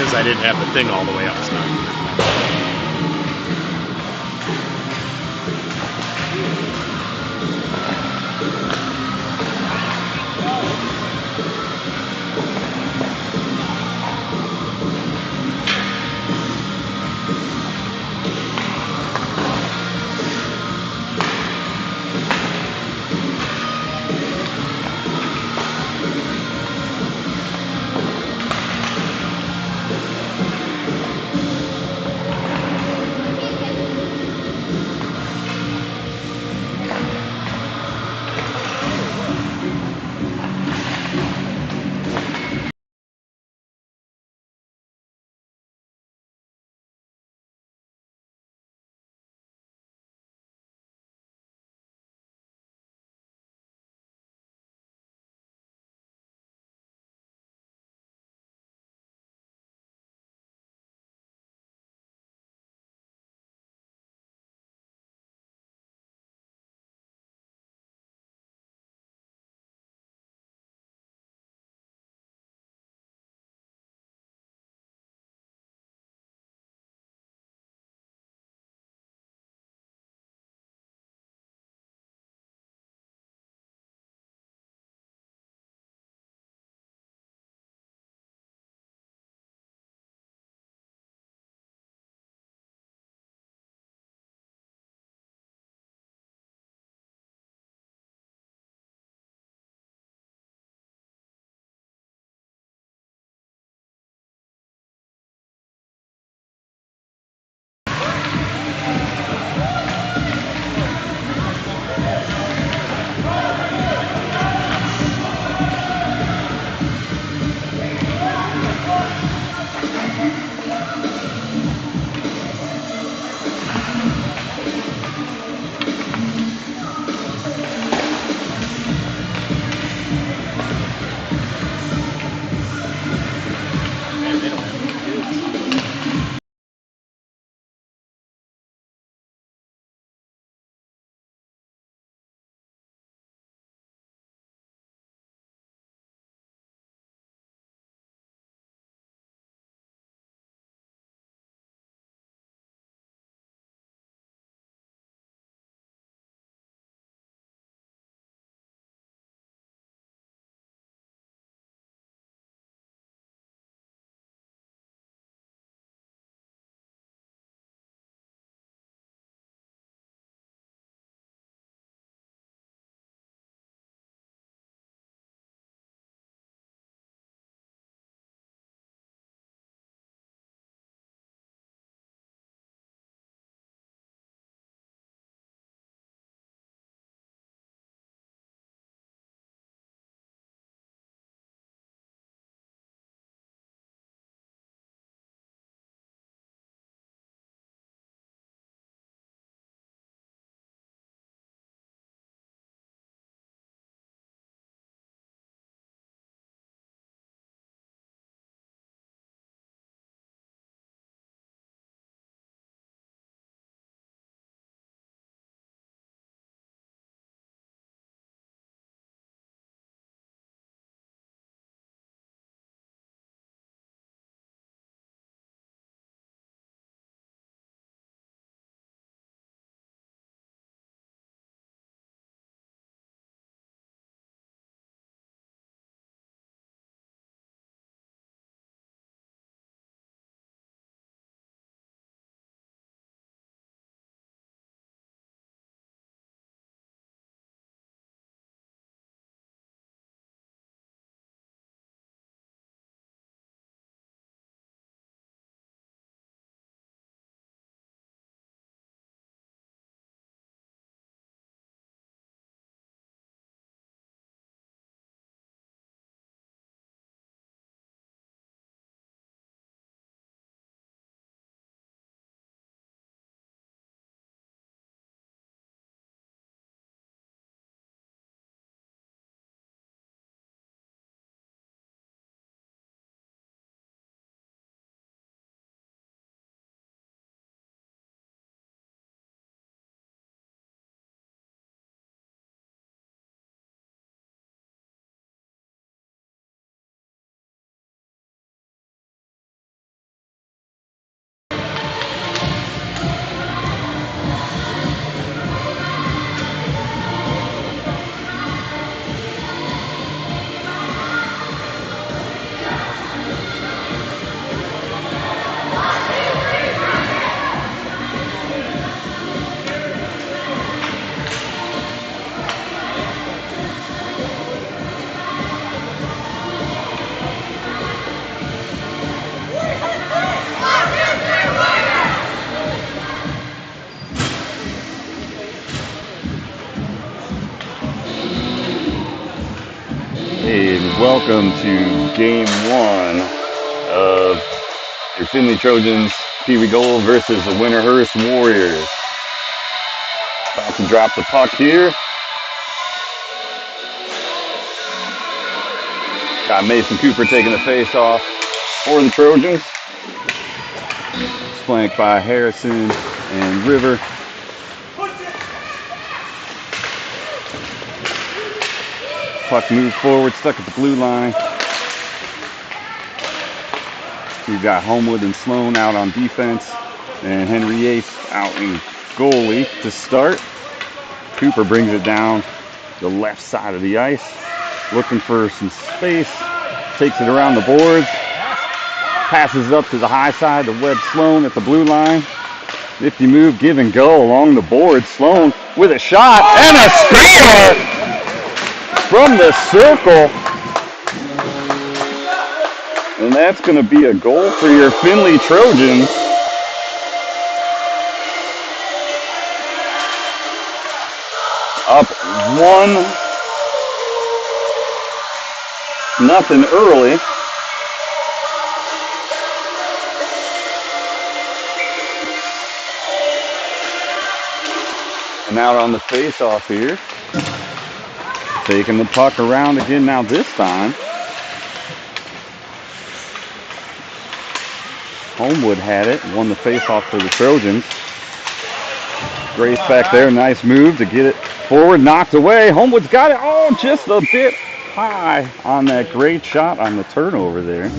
is. I didn't have the thing all the way up snug. Welcome to game one of your Findlay Trojans Peewee Gold versus the Winterhurst Warriors. About to drop the puck here. Got Mason Cooper taking the face off for the Trojans. Flanked by Harrison and River. Puck moves forward, stuck at the blue line. We've got Homewood and Sloan out on defense, and Henry Ace out in goalie to start. Cooper brings it down the left side of the ice, looking for some space, takes it around the boards, passes it up to the high side to Webb Sloan at the blue line. Nifty move, give and go along the board. Sloan with a shot and a score from the circle. And that's going to be a goal for your Findlay Trojans. Up 1-0 early. And out on the face-off here. Taking the puck around again now this time. Homewood had it, won the face-off for the Trojans. Grace back there, nice move to get it forward, knocked away. Homewood's got it, oh, just a bit high on that great shot on the turnover there.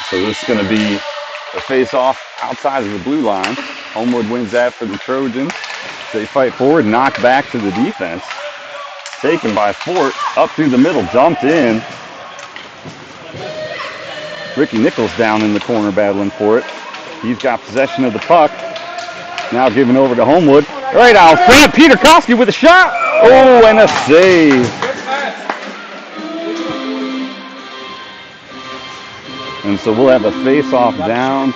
So this is going to be a face-off outside of the blue line. Homewood wins that for the Trojans. They fight forward, knocked back to the defense. Taken by Fort, up through the middle, dumped in. Ricky Nichols down in the corner battling for it. He's got possession of the puck. Now giving over to Homewood. Right out front, Peter Koski with a shot. Oh, and a save. And so we'll have a face-off down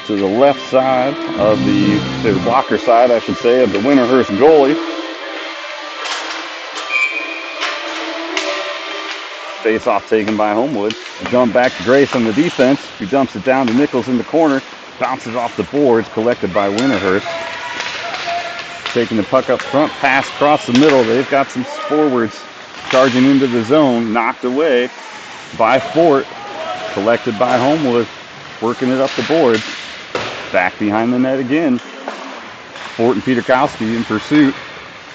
to the left side of the blocker side, I should say, of the Winterhurst goalie. Face-off taken by Homewood. Jump back to Grace on the defense, who dumps it down to Nichols in the corner. Bounces off the boards, collected by Winterhurst. Taking the puck up front, pass across the middle. They've got some forwards charging into the zone, knocked away by Fort. Collected by Homewood, working it up the boards. Back behind the net again. Fort and Peterkowski in pursuit.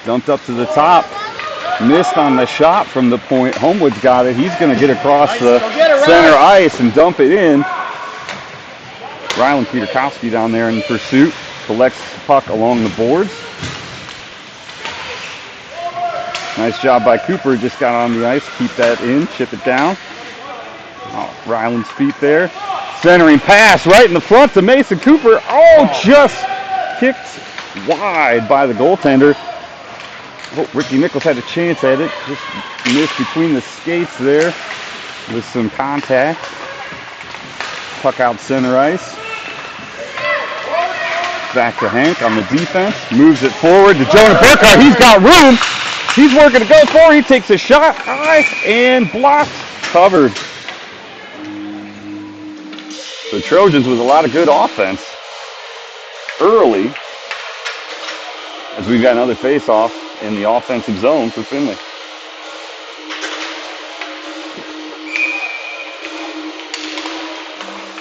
Dumped up to the top. Missed on the shot from the point. Homewood's got it. He's going to get across the center ice and dump it in. Rylan Peterkowski down there in pursuit. Collects the puck along the boards. Nice job by Cooper. Just got on the ice. Keep that in. Chip it down. Oh, Ryland's feet there. Centering pass right in the front to Mason Cooper. Oh, just kicked wide by the goaltender. Oh, Ricky Nichols had a chance at it. Just missed between the skates there with some contact. Puck out center ice. Back to Hank on the defense. Moves it forward to Jonah Burkhart. He's got room. He's working to go for. He takes a shot. High and blocked. Covered. The Trojans with a lot of good offense early, as we've got another face-off in the offensive zone for Findlay.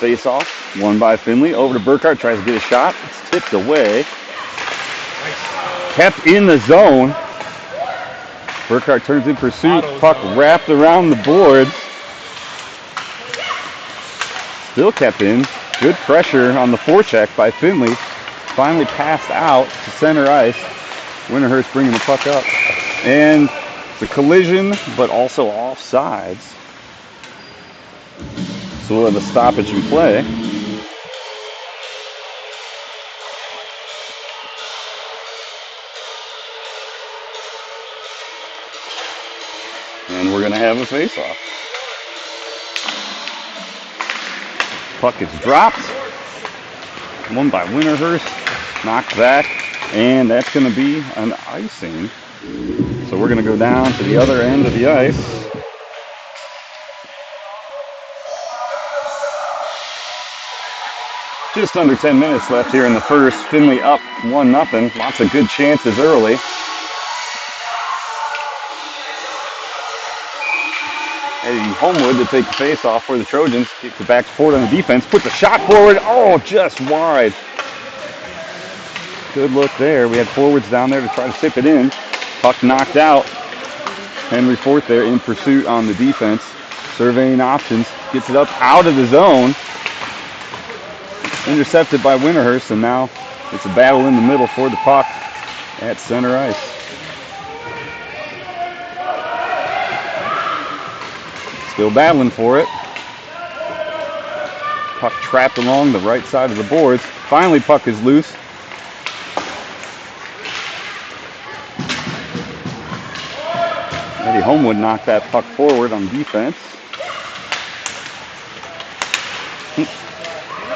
Face-off, won by Findlay. Over to Burkhart, tries to get a shot. It's tipped away. Kept in the zone. Burkhart turns in pursuit. Puck wrapped around the board. Still kept in. Good pressure on the forecheck by Findlay. Finally passed out to center ice. Winterhurst bringing the puck up. And the collision, but also offsides. So we'll have a stoppage in play. And we're going to have a face-off. Puck is dropped. One by Winterhurst. Knocked back. And that's going to be an icing. So we're going to go down to the other end of the ice. Just under 10 minutes left here in the first. Findlay up 1-0. Lots of good chances early. Eddie Homewood to take the face-off for the Trojans. Kicks it back forward on the defense. Puts a shot forward. Oh, just wide. Good look there. We had forwards down there to try to tip it in. Puck knocked out. Henry Fort there in pursuit on the defense. Surveying options. Gets it up out of the zone. Intercepted by Winterhurst, and now it's a battle in the middle for the puck at center ice. Still battling for it. Puck trapped along the right side of the boards. Finally, puck is loose. Eddie Homewood knocked that puck forward on defense.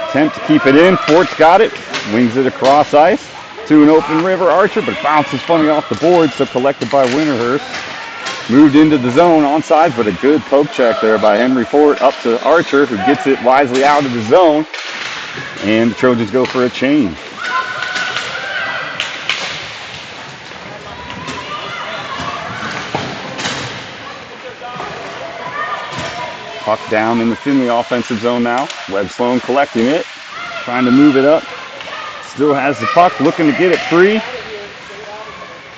Attempt to keep it in. Fort's got it. Wings it across ice to an open river Archer, but bounces funny off the board, so collected by Winterhurst. Moved into the zone on sides, but a good poke check there by Henry Fort up to Archer, who gets it wisely out of the zone. And the Trojans go for a change. Puck down in the Findlay offensive zone now. Webb Sloan collecting it, trying to move it up. Still has the puck, looking to get it free.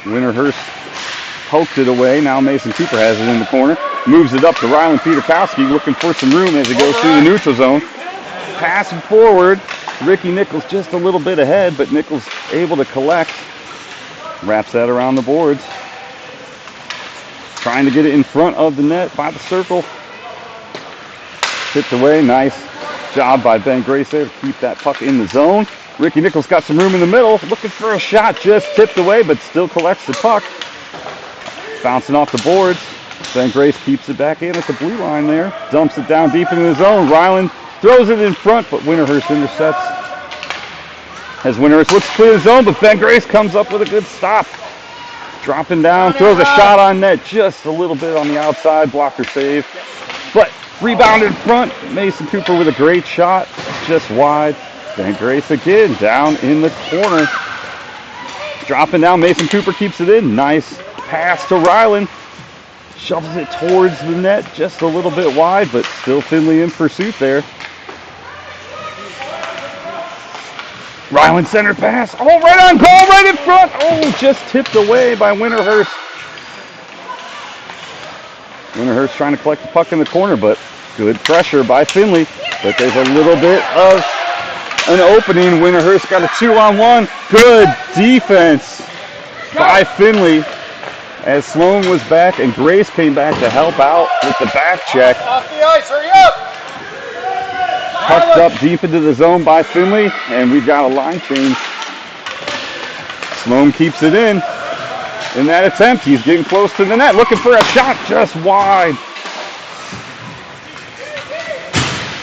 Winterhurst poked it away. Now Mason Cooper has it in the corner. Moves it up to Rylan Peterkowski, looking for some room as it goes through the neutral zone. Passing forward. Ricky Nichols just a little bit ahead, but Nichols able to collect. Wraps that around the boards. Trying to get it in front of the net by the circle. Tipped away. Nice job by Ben Grace there to keep that puck in the zone. Ricky Nichols got some room in the middle. Looking for a shot. Just tipped away, but still collects the puck. Bouncing off the boards. Ben Grace keeps it back in at the blue line there. Dumps it down deep into the zone. Ryland throws it in front, but Winterhurst intercepts. As Winterhurst looks to clear the zone, but Ben Grace comes up with a good stop. Dropping down, throws a shot on net. Just a little bit on the outside. Blocker save. But rebound in front. Mason Cooper with a great shot. Just wide. Ben Grace again down in the corner. Dropping down. Mason Cooper keeps it in. Nice pass to Ryland. Shovels it towards the net. Just a little bit wide, but still Findlay in pursuit there. Ryland center pass. Oh, right on goal, right in front. Oh, just tipped away by Winterhurst. Winterhurst trying to collect the puck in the corner, but good pressure by Findlay. But there's a little bit of an opening. Winterhurst got a 2-on-1. Good defense by Findlay as Sloan was back and Grace came back to help out with the back check. Off the ice, hurry up! Pucked up deep into the zone by Findlay, and we've got a line change. Sloan keeps it in. In that attempt, he's getting close to the net, looking for a shot just wide.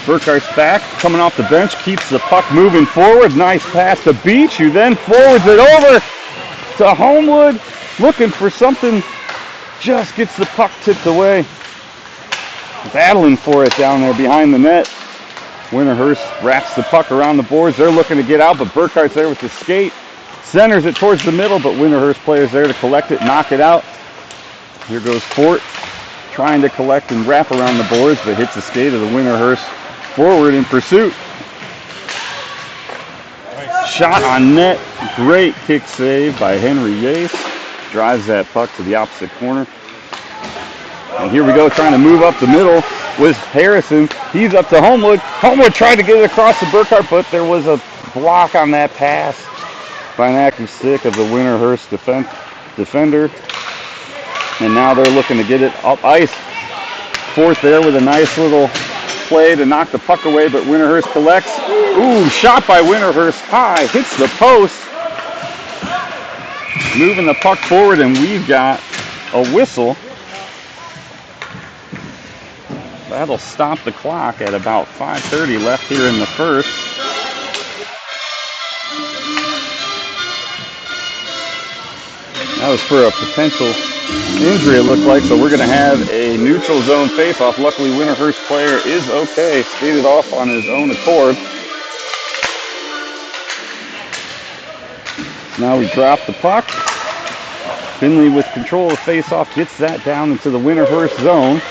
Burkhart's back, coming off the bench, keeps the puck moving forward. Nice pass to Beach, who then forwards it over to Homewood, looking for something, just gets the puck tipped away. Battling for it down there behind the net. Winterhurst wraps the puck around the boards. They're looking to get out, but Burkhart's there with the skate. Centers it towards the middle, but Winterhurst players there to collect it, knock it out. Here goes Fort, trying to collect and wrap around the boards, but hits the skate of the Winterhurst forward in pursuit. Shot on net. Great kick save by Henry Yace. Drives that puck to the opposite corner. And here we go, trying to move up the middle with Harrison. He's up to Homewood. Homewood tried to get it across to Burkhart, but there was a block on that pass by an active stick of the Winterhurst defender. And now they're looking to get it up ice. Fourth there with a nice little play to knock the puck away, but Winterhurst collects. Ooh, shot by Winterhurst high, hits the post. Moving the puck forward, and we've got a whistle. That'll stop the clock at about 5:30 left here in the first. That was for a potential injury, it looked like, so we're going to have a neutral zone face-off. Luckily, Winterhurst player is okay. Skated off on his own accord. Now we drop the puck. Findlay with control of face-off gets that down into the Winterhurst zone.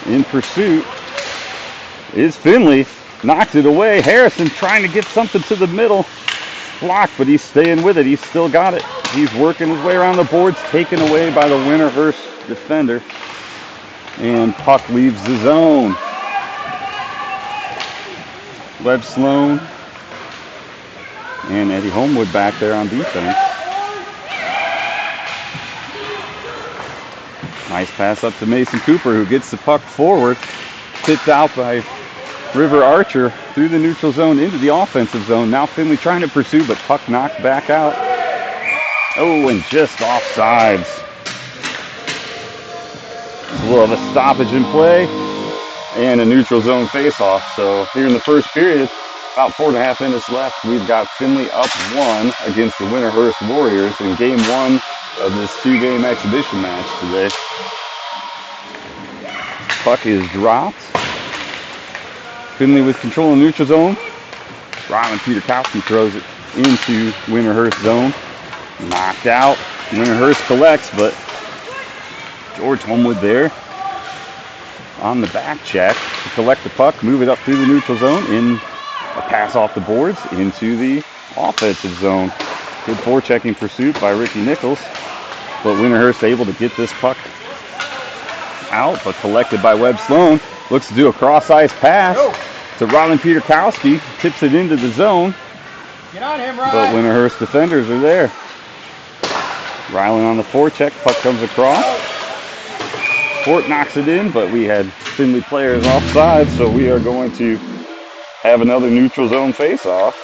In pursuit is Findlay. Knocked it away. Harrison trying to get something to the middle. Blocked, but he's staying with it. He's still got it. He's working his way around the boards, taken away by the Winterhurst defender. And puck leaves the zone. Webb Sloan and Eddie Homewood back there on defense. Nice pass up to Mason Cooper, who gets the puck forward. Tipped out by River Archer through the neutral zone into the offensive zone. Now Findlay trying to pursue, but puck knocked back out. Oh, and just offsides. So we'll have a stoppage in play and a neutral zone face-off. So here in the first period, about 4.5 minutes left, we've got Findlay up 1 against the Winterhurst Warriors in game 1 of this 2-game exhibition match today. Puck is dropped. Findlay with control in the neutral zone. Rylan Peterkowski throws it into Winterhurst zone. Knocked out. Winterhurst collects, but George Homewood there on the back check to collect the puck, move it up through the neutral zone, in a pass off the boards into the offensive zone. Good forechecking pursuit by Ricky Nichols, but Winterhurst able to get this puck out, but collected by Webb Sloan. Looks to do a cross-ice pass to Rylan Peterkowski. Tips it into the zone. Get on him, Rylan. But Winterhurst defenders are there. Rylan on the forecheck. Puck comes across. Fort knocks it in, but we had Findlay players offside, so we are going to have another neutral zone face-off.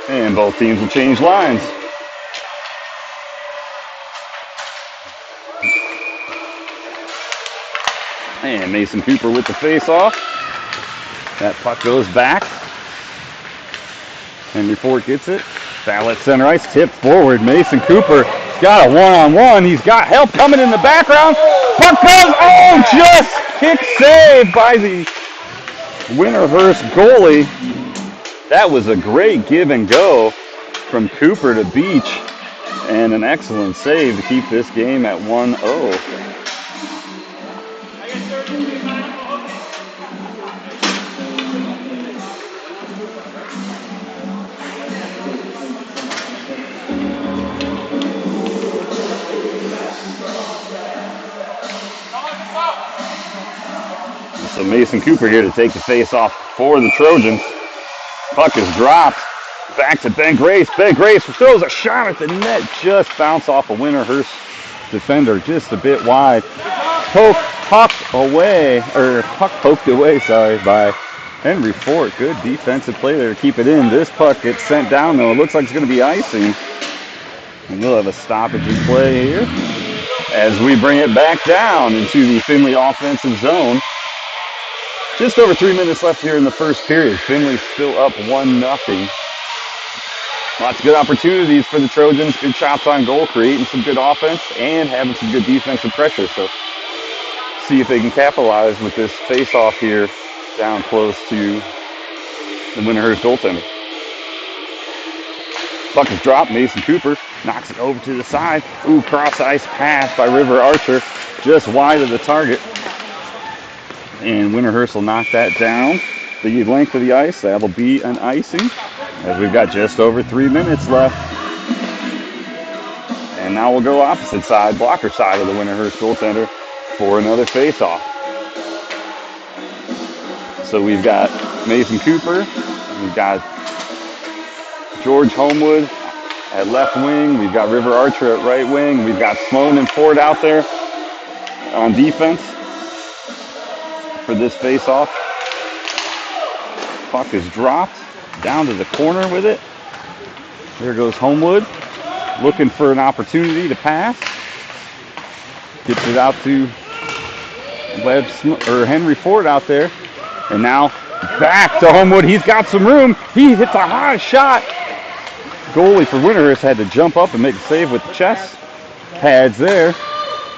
And both teams will change lines. And Mason Cooper with the face-off. That puck goes back. Henry Fort gets it. Foul at center ice. Tipped forward. Mason Cooper got a one-on-one. He's got help coming in the background. Puck goes. Oh, just kick save by the Winterhurst goalie. That was a great give and go from Cooper to Beach. And an excellent save to keep this game at 1-0. So Mason Cooper here to take the face off for the Trojans. Puck is dropped. Back to Ben Grace. Ben Grace throws a shot at the net. Just bounced off a Winterhurst defender just a bit wide. Puck poked away by Henry Fort. Good defensive play there to keep it in. This puck gets sent down though. It looks like it's going to be icing. And we'll have a stoppage in play here as we bring it back down into the Findlay offensive zone. Just over 3 minutes left here in the first period. Findlay still up 1-0. Lots of good opportunities for the Trojans. Good shots on goal, creating some good offense and having some good defensive pressure. So see if they can capitalize with this face-off here down close to the Winterhurst goaltender. Puck is dropped. Mason Cooper knocks it over to the side. Ooh, cross-ice pass by River Archer just wide of the target. And Winterhurst will knock that down the length of the ice. That'll be an icing as we've got just over 3 minutes left. And now we'll go opposite side, blocker side of the Winterhurst goaltender for another face-off. So we've got Mason Cooper. We've got George Homewood at left wing. We've got River Archer at right wing. We've got Sloan and Ford out there on defense for this face-off. Puck is dropped down to the corner with it. There goes Homewood. looking for an opportunity to pass. Gets it out to Henry Ford out there. And now back to Homewood. He's got some room. He hits a high shot. Goalie for Winterhurst had to jump up and make a save with the chest pads there.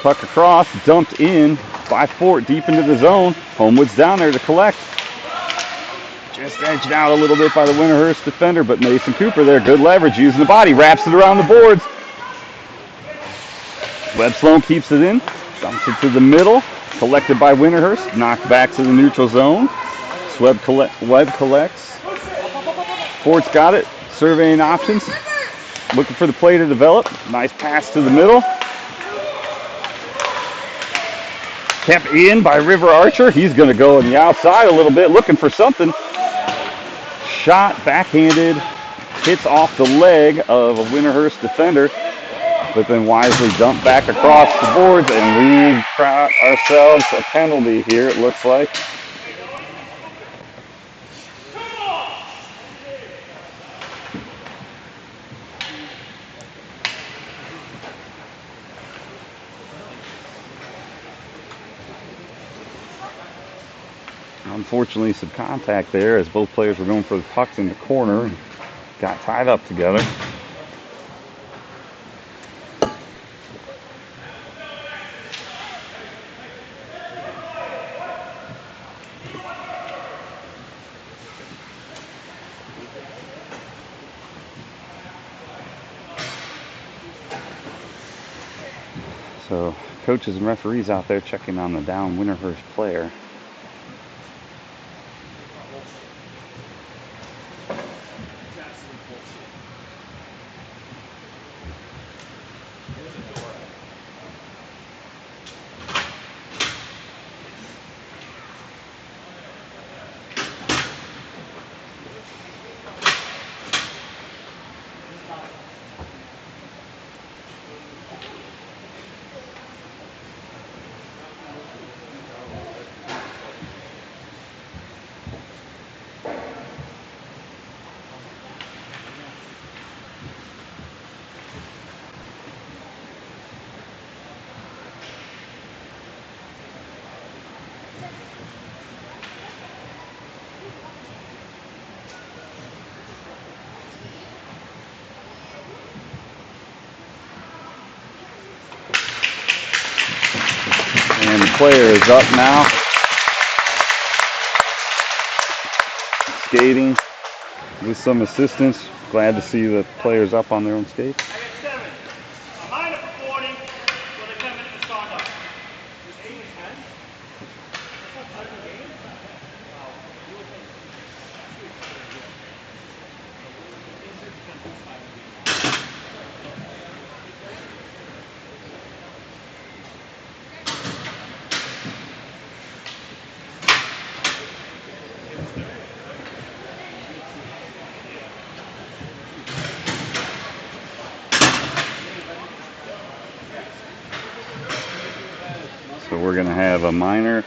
Puck across, dumped in by Fort deep into the zone. Homewood's down there to collect. Just edged out a little bit by the Winterhurst defender, but Mason Cooper there, good leverage, using the body, wraps it around the boards. Webb Sloan keeps it in, dumps it to the middle, collected by Winterhurst, knocked back to the neutral zone. Webb collects. Fort's got it, surveying options, looking for the play to develop. Nice pass to the middle. Kept in by River Archer. He's going to go on the outside a little bit, looking for something. Shot, backhanded, hits off the leg of a Winterhurst defender, but then wisely dumped back across the boards, and we've got ourselves a penalty here, it looks like. Unfortunately, some contact there as both players were going for the pucks in the corner and got tied up together. So coaches and referees out there checking on the down Winterhurst player. And the player is up now. Skating with some assistance. Glad to see the players up on their own skates. So we're going to have a minor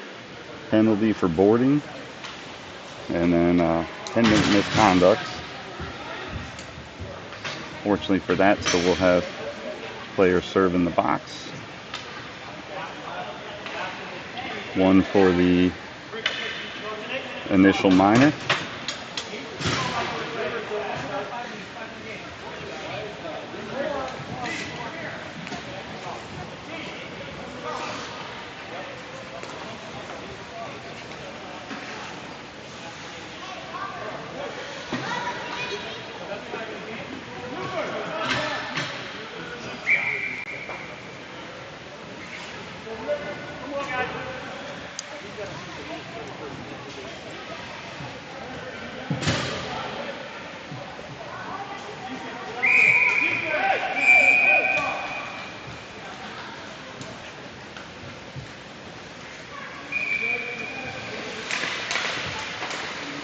penalty for boarding and then 10-minute misconduct. Fortunately for that, so we'll have players serve in the box. One for the initial minor.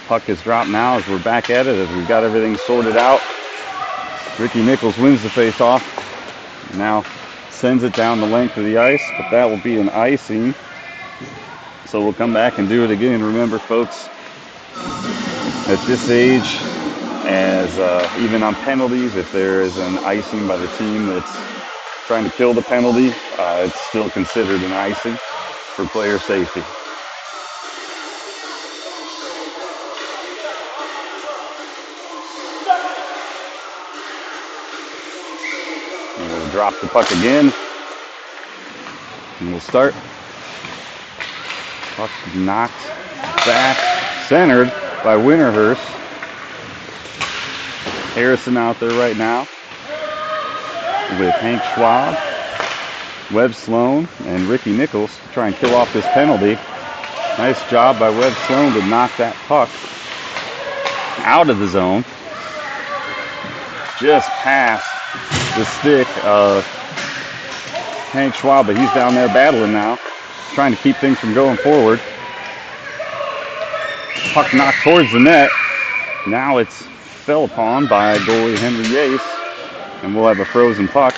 Puck is dropped now as we're back at it, as we've got everything sorted out. Ricky Nichols wins the face-off. Now sends it down the length of the ice, but that will be an icing. So we'll come back and do it again. Remember, folks, at this age, as even on penalties, if there is an icing by the team that's trying to kill the penalty, it's still considered an icing for player safety. And we'll drop the puck again. And we'll start. Puck knocked back, centered by Winterhurst. Harrison out there right now with Hank Schwab, Webb Sloan, and Ricky Nichols to try and kill off this penalty. Nice job by Webb Sloan to knock that puck out of the zone, just past the stick of Hank Schwab, but he's down there battling now, trying to keep things from going forward. Puck knocked towards the net. Now it's fell upon by goalie Henry Yates, and we'll have a frozen puck.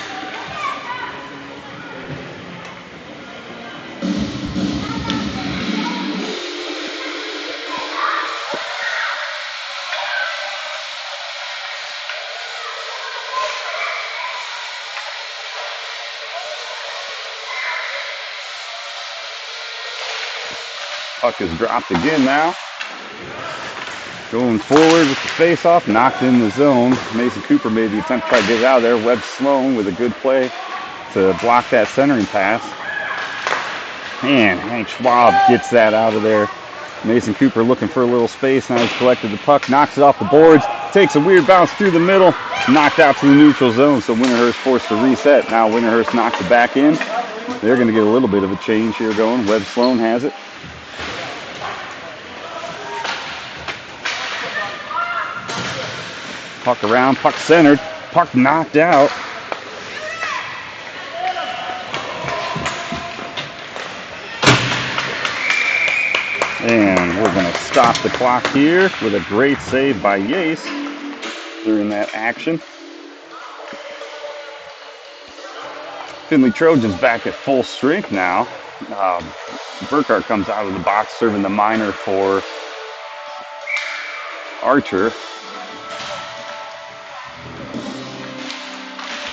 Puck is dropped again now. Going forward with the face-off, knocked in the zone. Mason Cooper made the attempt to try to get it out of there. Webb Sloan with a good play to block that centering pass. And Hank Schwab gets that out of there. Mason Cooper looking for a little space. Now he's collected the puck, knocks it off the boards, takes a weird bounce through the middle, knocked out to the neutral zone, so Winterhurst forced to reset. Now Winterhurst knocks it back in. They're going to get a little bit of a change here going. Webb Sloan has it. Puck around, puck centered, puck knocked out. And we're going to stop the clock here with a great save by Yates during that action. Findlay Trojans back at full strength now. Burkhart comes out of the box serving the minor for Archer.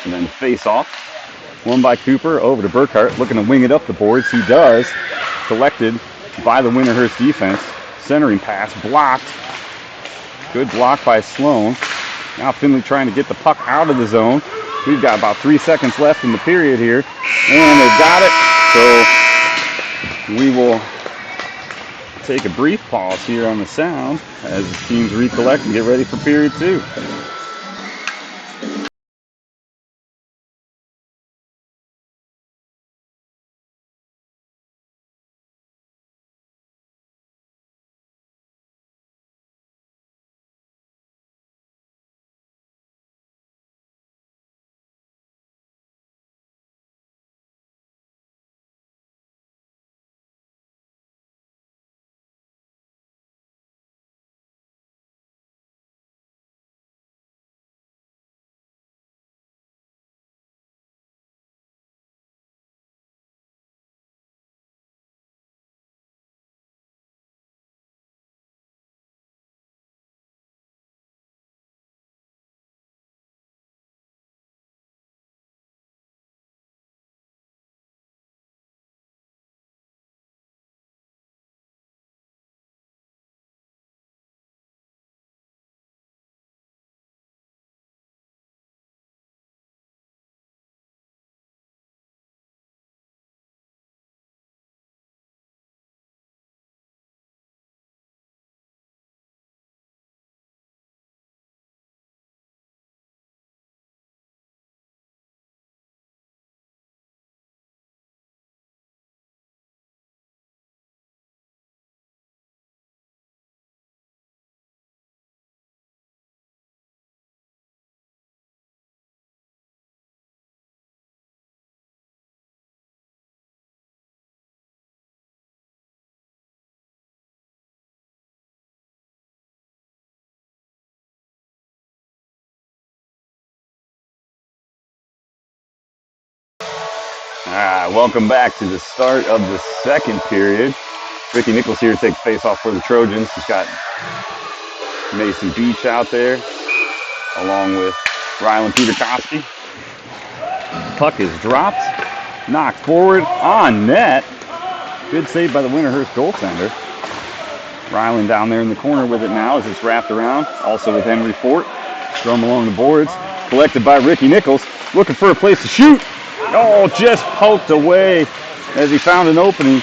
And then face off. One by Cooper over to Burkhart, looking to wing it up the boards. He does. Collected by the Winterhurst defense. Centering pass blocked. Good block by Sloan. Now Findlay trying to get the puck out of the zone. We've got about 3 seconds left in the period here. And they've got it. So we will take a brief pause here on the sound as the teams recollect and get ready for period 2. Welcome back to the start of the second period. Ricky Nichols here takes face off for the Trojans. He's got Mason Beach out there. along with Rylan Peterkowski. Puck is dropped, knocked forward on net. Good save by the Winterhurst goaltender. Rylan down there in the corner with it now as it's wrapped around. Also with Henry Fort. Thrown along the boards. Collected by Ricky Nichols. Looking for a place to shoot. Oh, just poked away as he found an opening.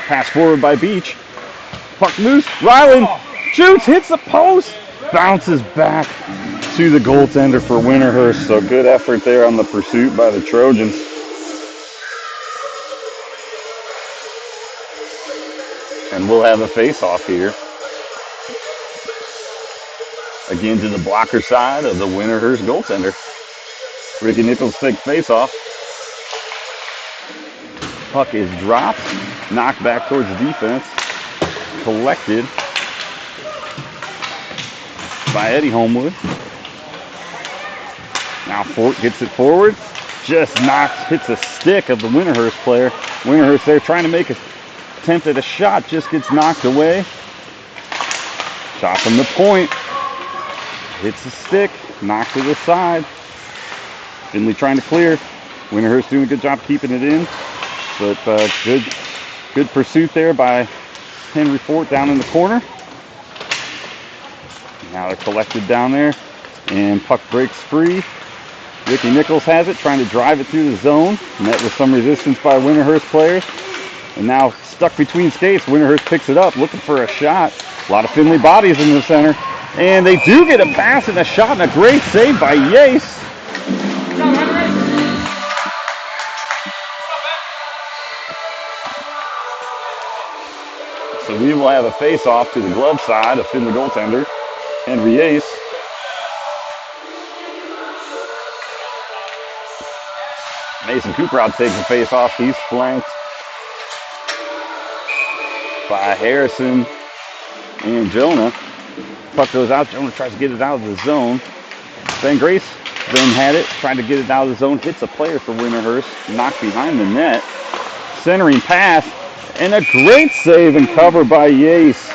Pass forward by Beach. Puck loose. Rylan shoots, hits the post. Bounces back to the goaltender for Winterhurst. So good effort there on the pursuit by the Trojans. And we'll have a face-off here. Again to the blocker side of the Winterhurst goaltender. Ricky Nichols takes face-off. Puck is dropped. Knocked back towards the defense. Collected by Eddie Homewood. Now Fort gets it forward. Just hits a stick of the Winterhurst player. Winterhurst there trying to make a attempt at a shot, just gets knocked away. Shot from the point. Hits the stick, knocked to the side. Findlay trying to clear. Winterhurst doing a good job keeping it in. But good pursuit there by Henry Fort down in the corner. Now they're collected down there. And puck breaks free. Ricky Nichols has it, trying to drive it through the zone. Met with some resistance by Winterhurst players. And now stuck between skates, Winterhurst picks it up, looking for a shot. A lot of Findlay bodies in the center. And they do get a pass and a shot and a great save by Yace. So we will have a face-off to the glove side of Findlay goaltender, Henry Yace. Mason Cooperod takes a face-off. He's flanked by Harrison and Jonah. Puck goes out. Jonah tries to get it out of the zone. Ben Grace then had it, trying to get it out of the zone. Hits a player for Winterhurst. Knocked behind the net. Centering pass. And a great save and cover by Yace.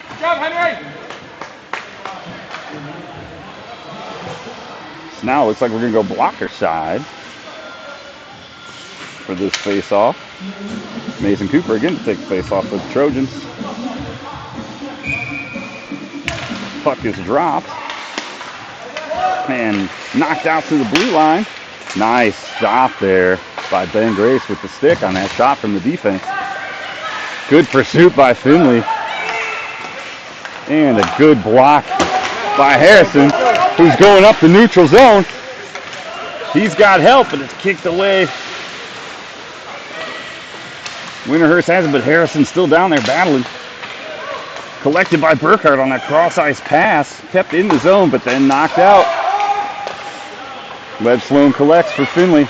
Good job, Henry. So now it looks like we're going to go blocker side for this face-off. Mason Cooper again to take the face-off with the Trojans. Puck is dropped and knocked out to the blue line. Nice stop there by Ben Grace with the stick on that shot from the defense. Good pursuit by Findlay. And a good block by Harrison, who's going up the neutral zone. He's got help, but it's kicked away. Winterhurst has it, but Harrison's still down there battling. Collected by Burkhardt on that cross-ice pass. Kept in the zone, but then knocked out. Lev Sloan collects for Findlay.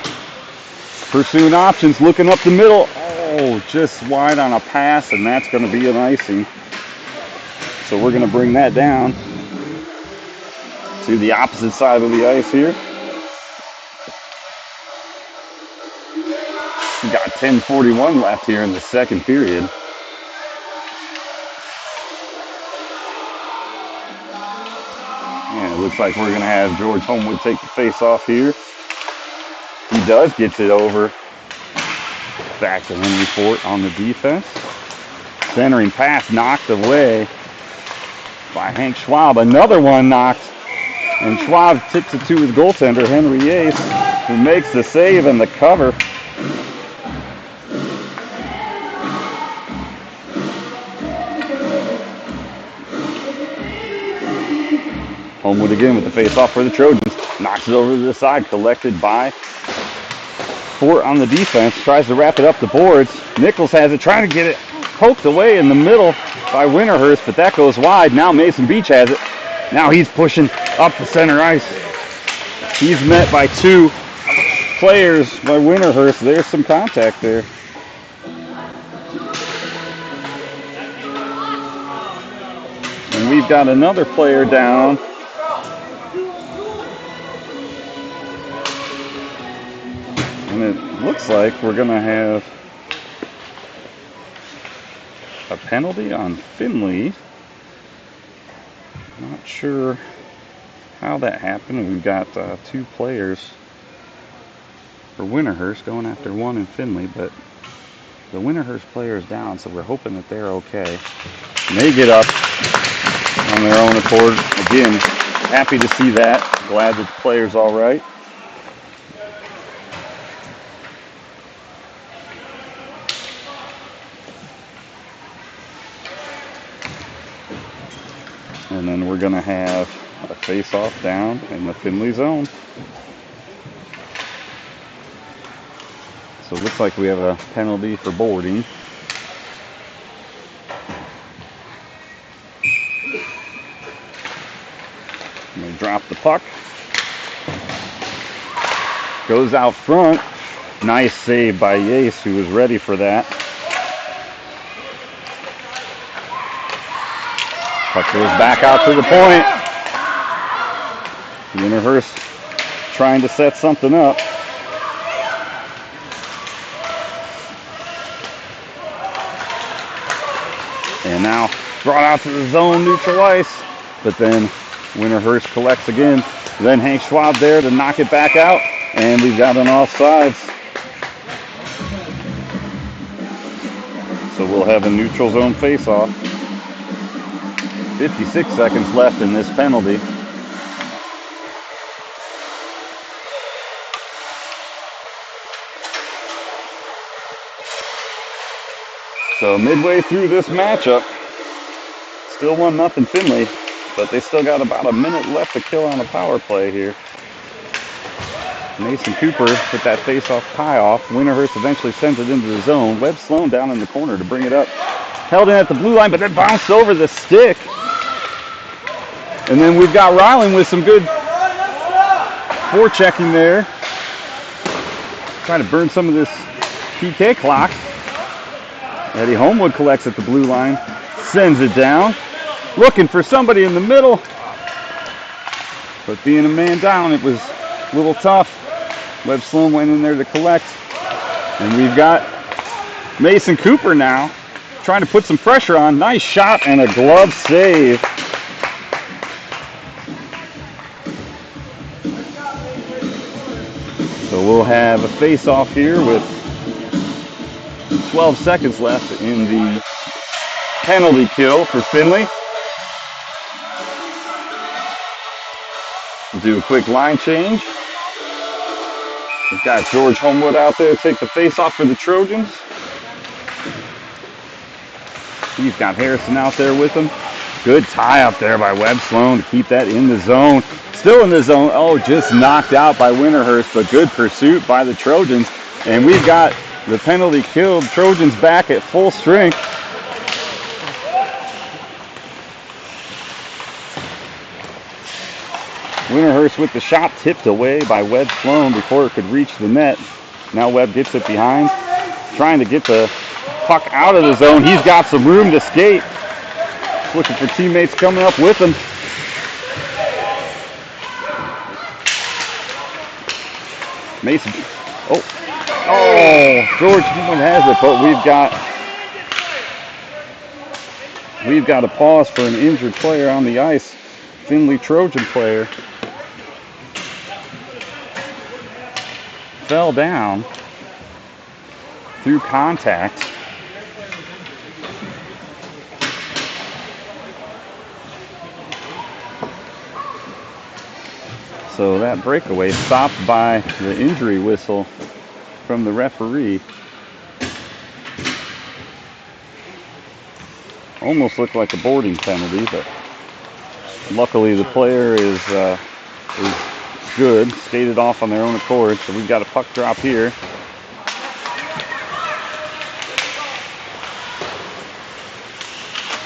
Pursuing options, looking up the middle. Oh, just wide on a pass, and that's going to be an icing. So we're going to bring that down to the opposite side of the ice here. We got 10:41 left here in the second period. And it looks like we're going to have George Homewood take the face off here. He does, gets it over. Back to Henry Fort on the defense. Centering pass knocked away by Hank Schwab. Another one knocked. And Schwab tips it to his goaltender, Henry Yace, who makes the save and the cover. Homewood again with the face-off for the Trojans. Knocks it over to the side, collected by Fort on the defense. Tries to wrap it up the boards. Nichols has it, trying to get it poked away in the middle by Winterhurst, but that goes wide. Now Mason Beach has it. Now he's pushing up the center ice. He's met by two players by Winterhurst. There's some contact there. And we've got another player down. And it looks like we're going to have a penalty on Findlay. Not sure how that happened. We've got 2 players for Winterhurst going after 1 in Findlay, but the Winterhurst player is down, so we're hoping that they're okay. And they get up on their own accord. Again, happy to see that. Glad that the player's all right. And then we're going to have a face-off down in the Findlay zone. So it looks like we have a penalty for boarding. And they drop the puck. Goes out front. Nice save by Yace, who was ready for that. Puck goes back out to the point. Winterhurst trying to set something up. And now brought out to the zone, neutral ice. But then Winterhurst collects again. Then Hank Schwab there to knock it back out. And we've got an offsides. So we'll have a neutral zone face-off. 56 seconds left in this penalty. So midway through this matchup, still 1-0 Findlay, but they still got about a minute left to kill on the power play here. Mason Cooper with that face-off tie-off. Winterhurst eventually sends it into the zone. Webb Sloan down in the corner to bring it up. Held in at the blue line, but then bounced over the stick. And then we've got Ryland with some good forechecking there. Trying to burn some of this PK clock. Eddie Homewood collects at the blue line. Sends it down. Looking for somebody in the middle. But being a man down, it was a little tough. Webb Sloan went in there to collect. And we've got Mason Cooper now trying to put some pressure on. Nice shot and a glove save. So we'll have a face-off here with 12 seconds left in the penalty kill for Findlay. We'll do a quick line change. We've got George Homewood out there to take the face-off for the Trojans. He's got Harrison out there with him. Good tie up there by Webb Sloan to keep that in the zone. Still in the zone. Oh, just knocked out by Winterhurst, but good pursuit by the Trojans. And we've got the penalty killed. Trojans back at full strength. Winterhurst with the shot tipped away by Webb Sloan before it could reach the net. Now Webb gets it behind, trying to get the puck out of the zone. He's got some room to skate. Looking for teammates coming up with him. Mason. Oh, George Homewood has it, but we've got a pause for an injured player on the ice. Findlay Trojan player fell down through contact. So that breakaway stopped by the injury whistle from the referee. Almost looked like a boarding penalty, but luckily the player is good, skated off on their own accord. So we've got a puck drop here.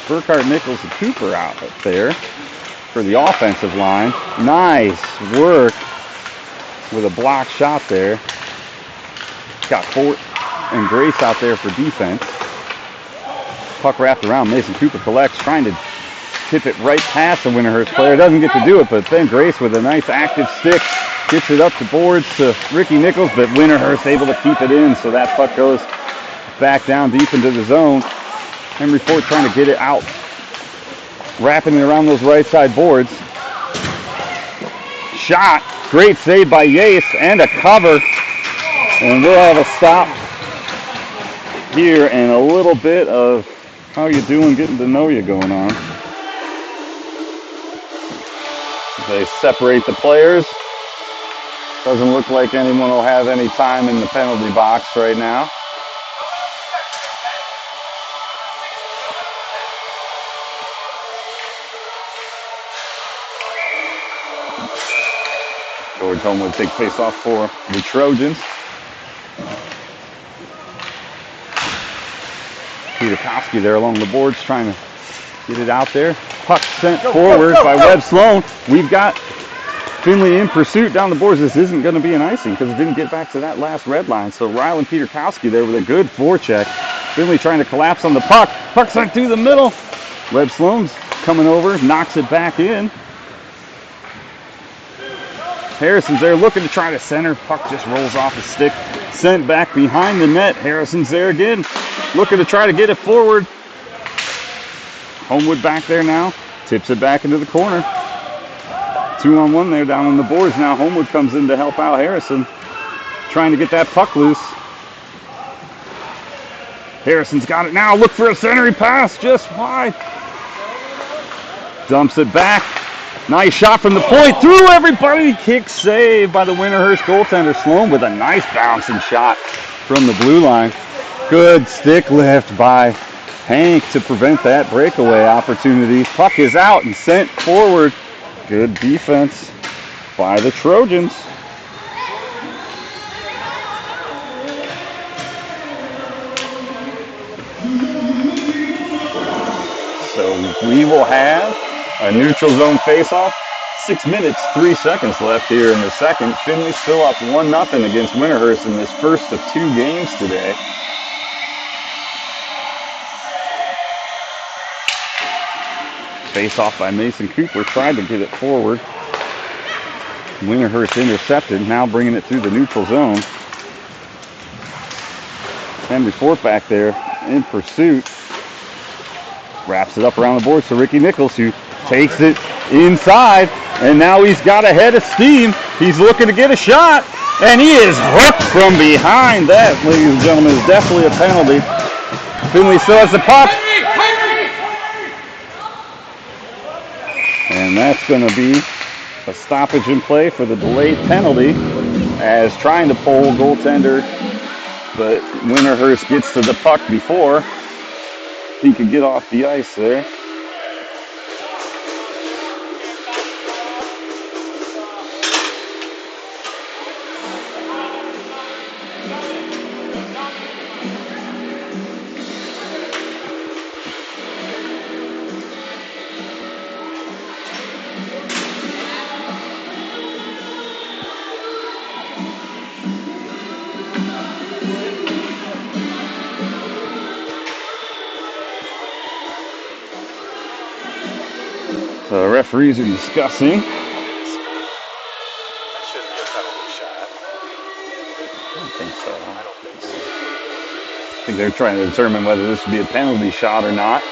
Burkhart, Nichols, and Cooper out there for the offensive line. Nice work with a block shot there. Got Fort and Grace out there for defense. Puck wrapped around. Mason Cooper collects, trying to tip it right past the Winterhurst player. Doesn't get to do it, but then Grace with a nice active stick gets it up the boards to Ricky Nichols, but Winterhurst able to keep it in, so that puck goes back down deep into the zone. Henry Fort trying to get it out wrapping it around those right side boards. Shot. Great save by Yates and a cover. And we'll have a stop here and a little bit of how you doing, getting to know you going on. They separate the players. Doesn't look like anyone will have any time in the penalty box right now. George Homewood take face off for the Trojans. Peterkowski there along the boards trying to get it out there. Puck sent forward by Webb Sloan. We've got Findlay in pursuit down the boards. This isn't going to be an icing because it didn't get back to that last red line. So Rylan Peterkowski there with a good forecheck. Finley trying to collapse on the puck. Puck sent through the middle. Webb Sloan's coming over, knocks it back in. Harrison's there looking to try to center. Puck just rolls off his stick. Sent back behind the net. Harrison's there again, looking to try to get it forward. Homewood back there now. Tips it back into the corner. 2-on-1 there down on the boards. Now Homewood comes in to help out Harrison. Trying to get that puck loose. Harrison's got it now. Look for a centering pass just wide. Dumps it back. Nice shot from the point. Through everybody. Kick save by the Winterhurst goaltender. Sloan with a nice bouncing shot from the blue line. Good stick lift by Hank to prevent that breakaway opportunity. Puck is out and sent forward. Good defense by the Trojans. So we will have a neutral zone faceoff. 6 minutes, 3 seconds left here in the second. Findlay still up 1-0 against Winterhurst in this first of 2 games today. Face off by Mason Cooper, tried to get it forward. Winterhurst intercepted, now bringing it through the neutral zone. Henry Fort back there in pursuit. Wraps it up around the board to Ricky Nichols, who takes it inside, and now he's got a head of steam. He's looking to get a shot, and he is hooked from behind. That, ladies and gentlemen, is definitely a penalty. Finley still has the puck. And that's going to be a stoppage in play for the delayed penalty, as trying to pull goaltender, but Winterhurst gets to the puck before he could get off the ice there. The referees are discussing. That shouldn't be a penalty shot. I don't think so. I think they're trying to determine whether this would be a penalty shot or not.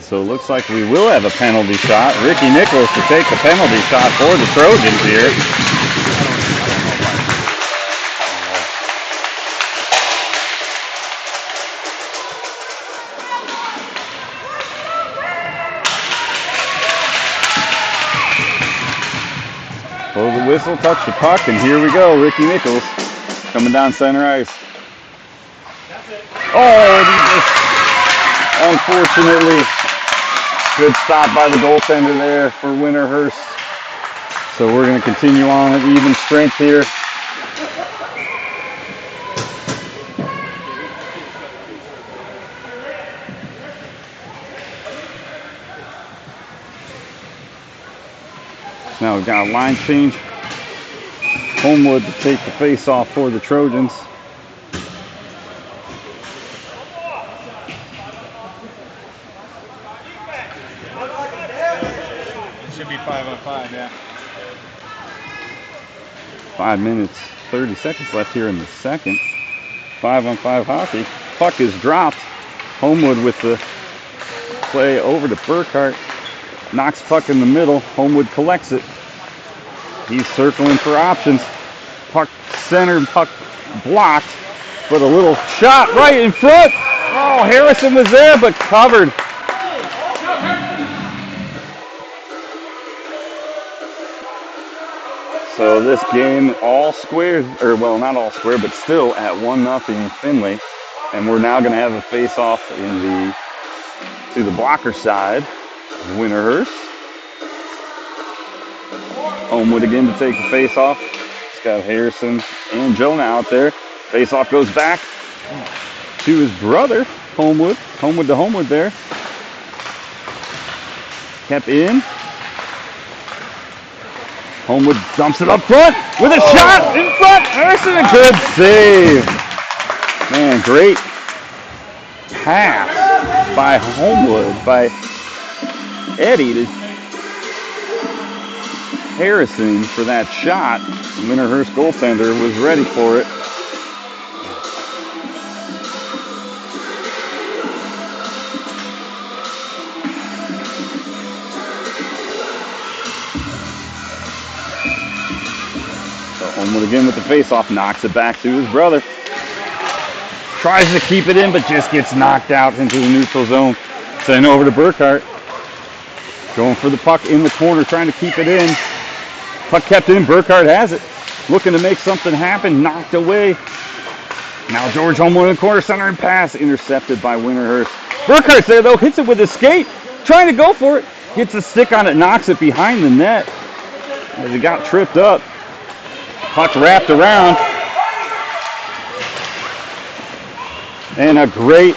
So it looks like we will have a penalty shot. Ricky Nichols to take the penalty shot for the Trojans here. Blow the whistle, touch the puck, and here we go, Ricky Nichols. Coming down center ice. Oh, and he just, unfortunately, good stop by the goaltender there for Winterhurst. So we're going to continue on at even strength here. Now we've got a line change. Homewood to take the face off for the Trojans. Should be 5-on-5, yeah. 5 minutes, 30 seconds left here in the second. 5-on-5 hockey. Puck is dropped. Homewood with the play over to Burkhart. Knocks puck in the middle. Homewood collects it. He's circling for options. Puck centered, puck blocked, but a little shot right in front. Oh, Harrison was there, but covered. So this game all square, or well, not all square, but still at 1-0 Findlay. And we're now going to have a face-off to the blocker side of Winterhurst. Homewood again to take the face-off. It's got Harrison and Jonah out there. Face-off goes back to his brother, Homewood. Homewood to Homewood there. Kept in. Homewood dumps it up front with a shot in front. Harrison, a good save. Man, great pass by Homewood, by Eddie to Harrison for that shot. Winterhurst goaltender was ready for it. Homewood again with the face-off, knocks it back to his brother. Tries to keep it in, but just gets knocked out into the neutral zone. Send over to Burkhart. Going for the puck in the corner, trying to keep it in. Puck kept in, Burkhart has it. Looking to make something happen, knocked away. Now George Homewood in the corner, center and pass, intercepted by Winterhurst. Burkhart's there though, hits it with his skate, trying to go for it. Gets a stick on it, knocks it behind the net as he got tripped up. Puck wrapped around. And a great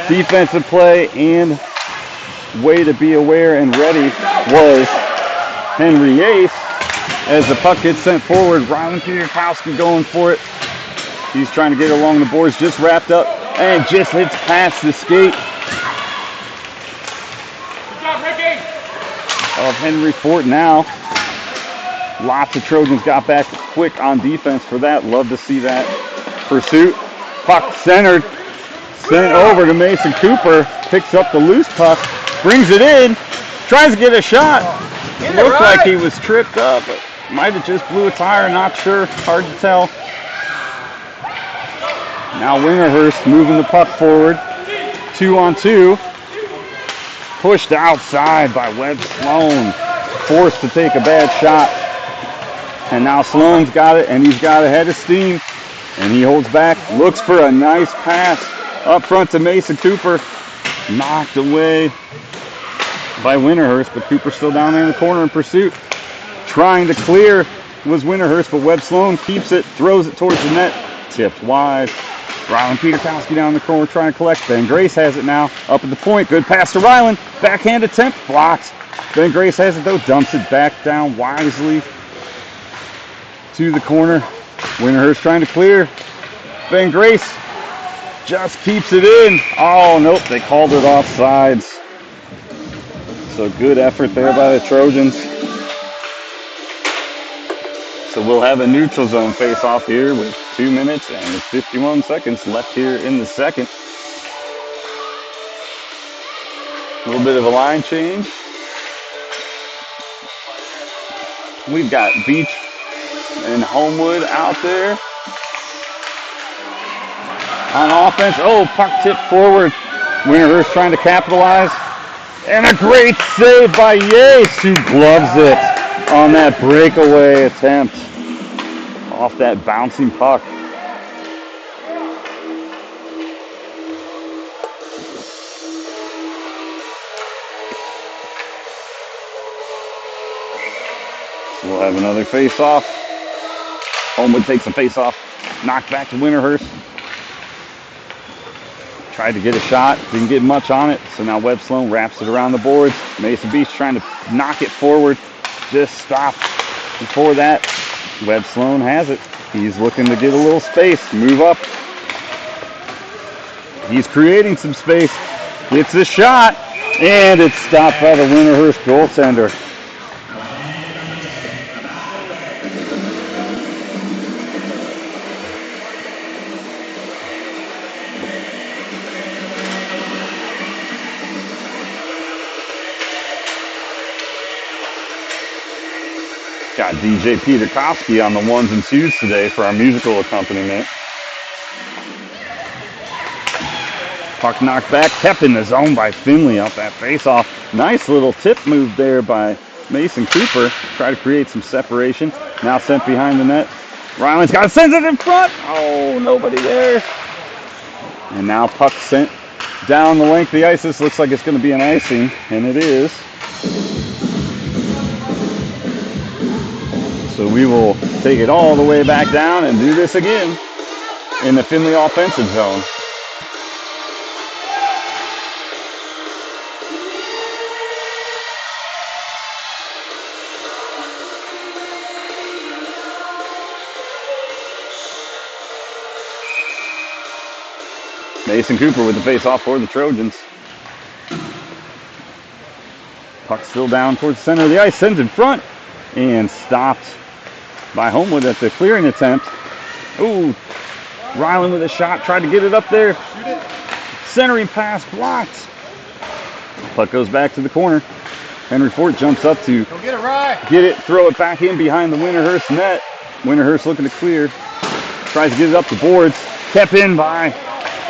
defensive play and way to be aware and ready was Henry Yace. As the puck gets sent forward, Rylan Peterkowski going for it. He's trying to get along the boards, just wrapped up and just hits past the skate of Henry Fort now. Lots of Trojans got back quick on defense for that. Love to see that pursuit. Puck centered. Sent over to Mason Cooper. Picks up the loose puck. Brings it in. Tries to get a shot. Looked like he was tripped up. But might have just blew a tire. Not sure. Hard to tell. Now Winterhurst moving the puck forward. 2-on-2. Pushed outside by Webb Sloan. Forced to take a bad shot. And now Sloan's got it, and he's got a head of steam. And he holds back, looks for a nice pass up front to Mason Cooper. Knocked away by Winterhurst, but Cooper's still down there in the corner in pursuit. Trying to clear was Winterhurst, but Webb Sloan keeps it, throws it towards the net. Tipped wide. Rylan Peterkowski down in the corner trying to collect. Ben Grace has it now, up at the point. Good pass to Rylan. Backhand attempt, blocked. Ben Grace has it though, dumps it back down wisely to the corner. Winterhurst trying to clear. Ben Grace just keeps it in. Oh, nope, they called it offsides. So good effort there by the Trojans. So we'll have a neutral zone face-off here with 2 minutes and 51 seconds left here in the second. A little bit of a line change. We've got Beach and Homewood out there on offense. Oh, puck tipped forward. Winterhurst trying to capitalize. And a great save by Yace, who gloves it on that breakaway attempt. off that bouncing puck. We'll have another face-off. Homewood takes the face-off. Knocked back to Winterhurst. Tried to get a shot. Didn't get much on it. So now Webb Sloan wraps it around the boards. Mason Beach trying to knock it forward. Just stopped before that. Webb Sloan has it. He's looking to get a little space. Move up. He's creating some space. Gets a shot. And it's stopped by the Winterhurst goaltender. Got DJ Peterkowski on the ones and twos today for our musical accompaniment. Puck knocked back, kept in the zone by Findlay off that face-off. Nice little tip move there by Mason Cooper. Try to create some separation. Now sent behind the net. Ryland's got it, sends it in front. Oh, nobody there. And now puck sent down the length of the ice. This looks like it's going to be an icing, and it is. So we will take it all the way back down and do this again in the Findlay offensive zone. Mason Cooper with the face-off for the Trojans. Puck still down towards the center of the ice, sends in front, and stopped by Homewood at the clearing attempt. Ooh, Ryland with a shot, tried to get it up there. Centering pass blocked. Puck goes back to the corner. Henry Fort jumps up to get it, throw it back in behind the Winterhurst net. Winterhurst looking to clear. Tries to get it up the boards. Kept in by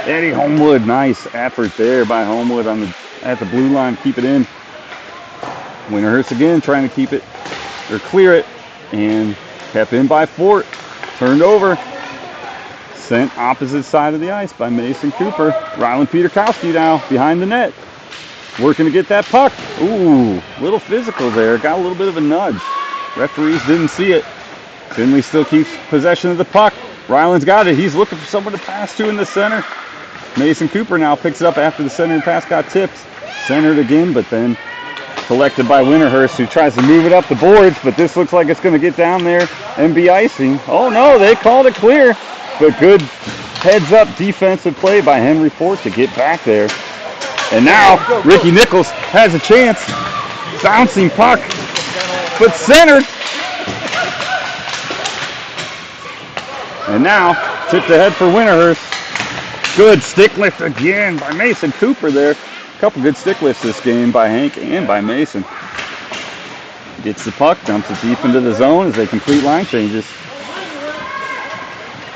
Eddie Homewood. Nice effort there by Homewood at the blue line. Keep it in. Winterhurst again trying to keep it or clear it, and kept in by Fort. Turned over. Sent opposite side of the ice by Mason Cooper. Ryland Peterkowski now behind the net. Working to get that puck. Ooh, little physical there. Got a little bit of a nudge. Referees didn't see it. Findlay still keeps possession of the puck. Ryland's got it. He's looking for someone to pass to in the center. Mason Cooper now picks it up after the centering pass got tipped. Centered again, but then collected by Winterhurst, who tries to move it up the boards, but this looks like it's going to get down there and be icing. Oh no, they called it clear, but good heads-up defensive play by Henry Fort to get back there. And now Ricky Nichols has a chance. Bouncing puck, but centered. And now tipped ahead for Winterhurst. Good stick lift again by Mason Cooper there. A couple good stick lifts this game by Hank and by Mason. Gets the puck, dumps it deep into the zone as they complete line changes.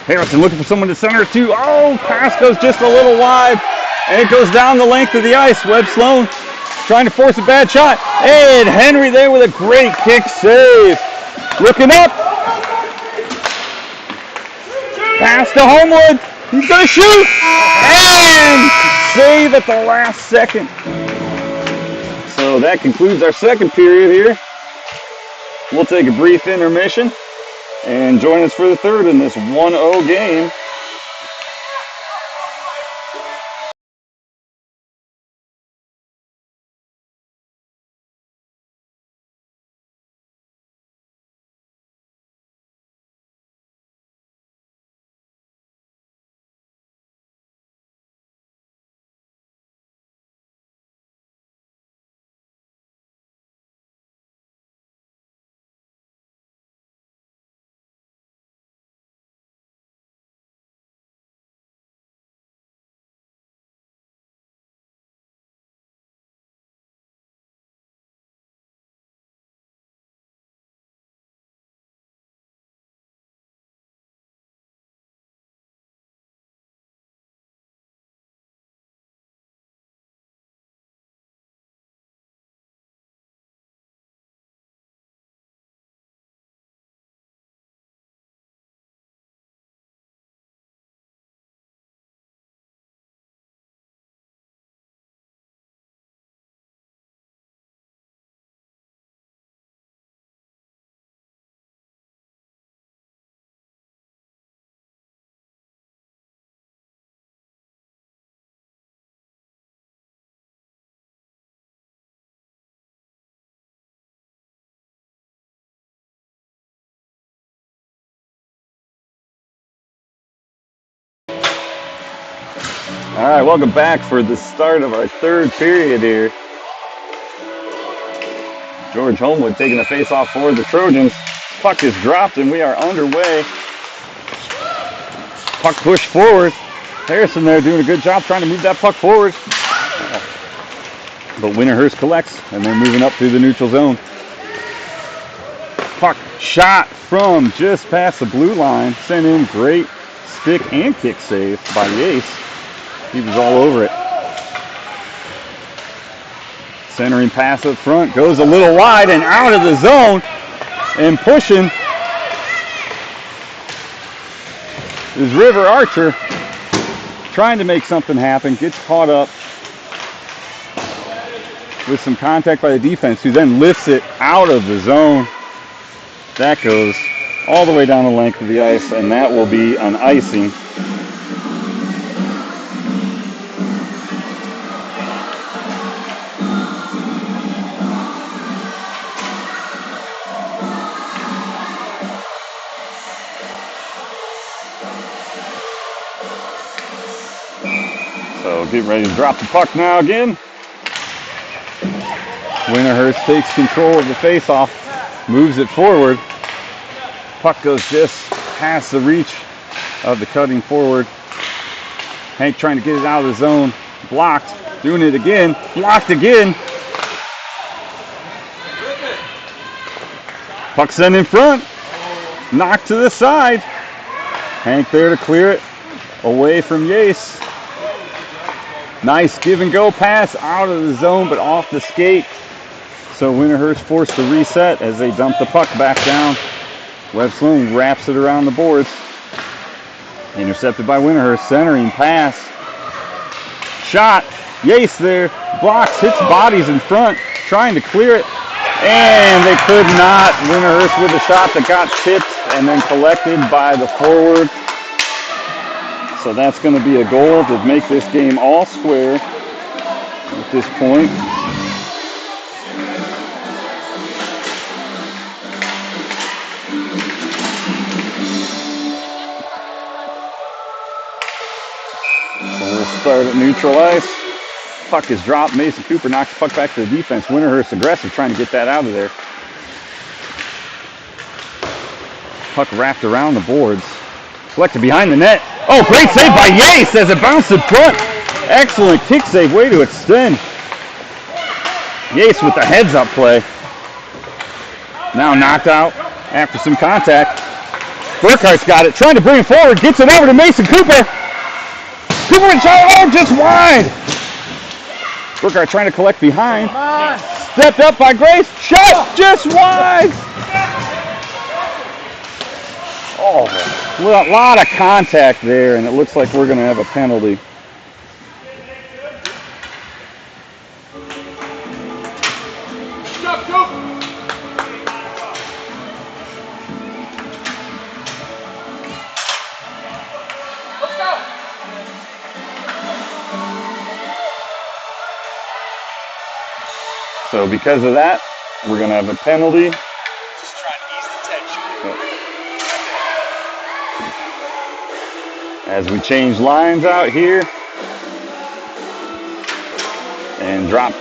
Harrison looking for someone to center it to. Oh, pass goes just a little wide, and it goes down the length of the ice. Webb Sloan trying to force a bad shot. And Henry there with a great kick save. Looking up. Pass to Homewood. He's going to shoot. And save at the last second. So that concludes our second period here. We'll take a brief intermission and join us for the third in this 1-0 game. All right, welcome back for the start of our third period here. George Homewood taking the face-off for the Trojans. Puck is dropped and we are underway. Puck pushed forward. Harrison there doing a good job trying to move that puck forward. But Winterhurst collects and they're moving up through the neutral zone. Puck shot from just past the blue line. Sent in, great stick and kick save by Yace. He was all over it. Centering pass up front, goes a little wide and out of the zone. And pushing is River Archer. Trying to make something happen, gets caught up with some contact by the defense, who then lifts it out of the zone. That goes all the way down the length of the ice, and that will be an icing. So get ready to drop the puck now again. Winterhurst takes control of the face-off, moves it forward. Puck goes just past the reach of the cutting forward. Hank trying to get it out of the zone. Blocked. Doing it again. Blocked again. Puck sent in front. Knocked to the side. Hank there to clear it away from Yace. Nice give and go pass out of the zone, but off the skate. So Winterhurst forced to reset as they dump the puck back down. Webb Sloan wraps it around the boards. Intercepted by Winterhurst. Centering pass. Shot. Yace there. Blocks, hits bodies in front. Trying to clear it. And they could not. Winterhurst with a shot that got tipped and then collected by the forward. So that's going to be a goal to make this game all square at this point. So we'll start at neutral ice. Puck is dropped. Mason Cooper knocks the puck back to the defense. Winterhurst aggressive, trying to get that out of there. Puck wrapped around the boards. Collected behind the net. Oh, great save by Yace as it bounced in front. Excellent kick save, way to extend. Yace with the heads-up play. Now knocked out after some contact. Burkhart's got it, trying to bring it forward, gets it over to Mason Cooper. Cooper and shot, oh, just wide. Burkhart trying to collect behind. Stepped up by Grace, shot just wide. Oh, a lot of contact there, and it looks like we're going to have a penalty. Let's go. So because of that, we're going to have a penalty. Just trying to ease the tension. As we change lines out here and drop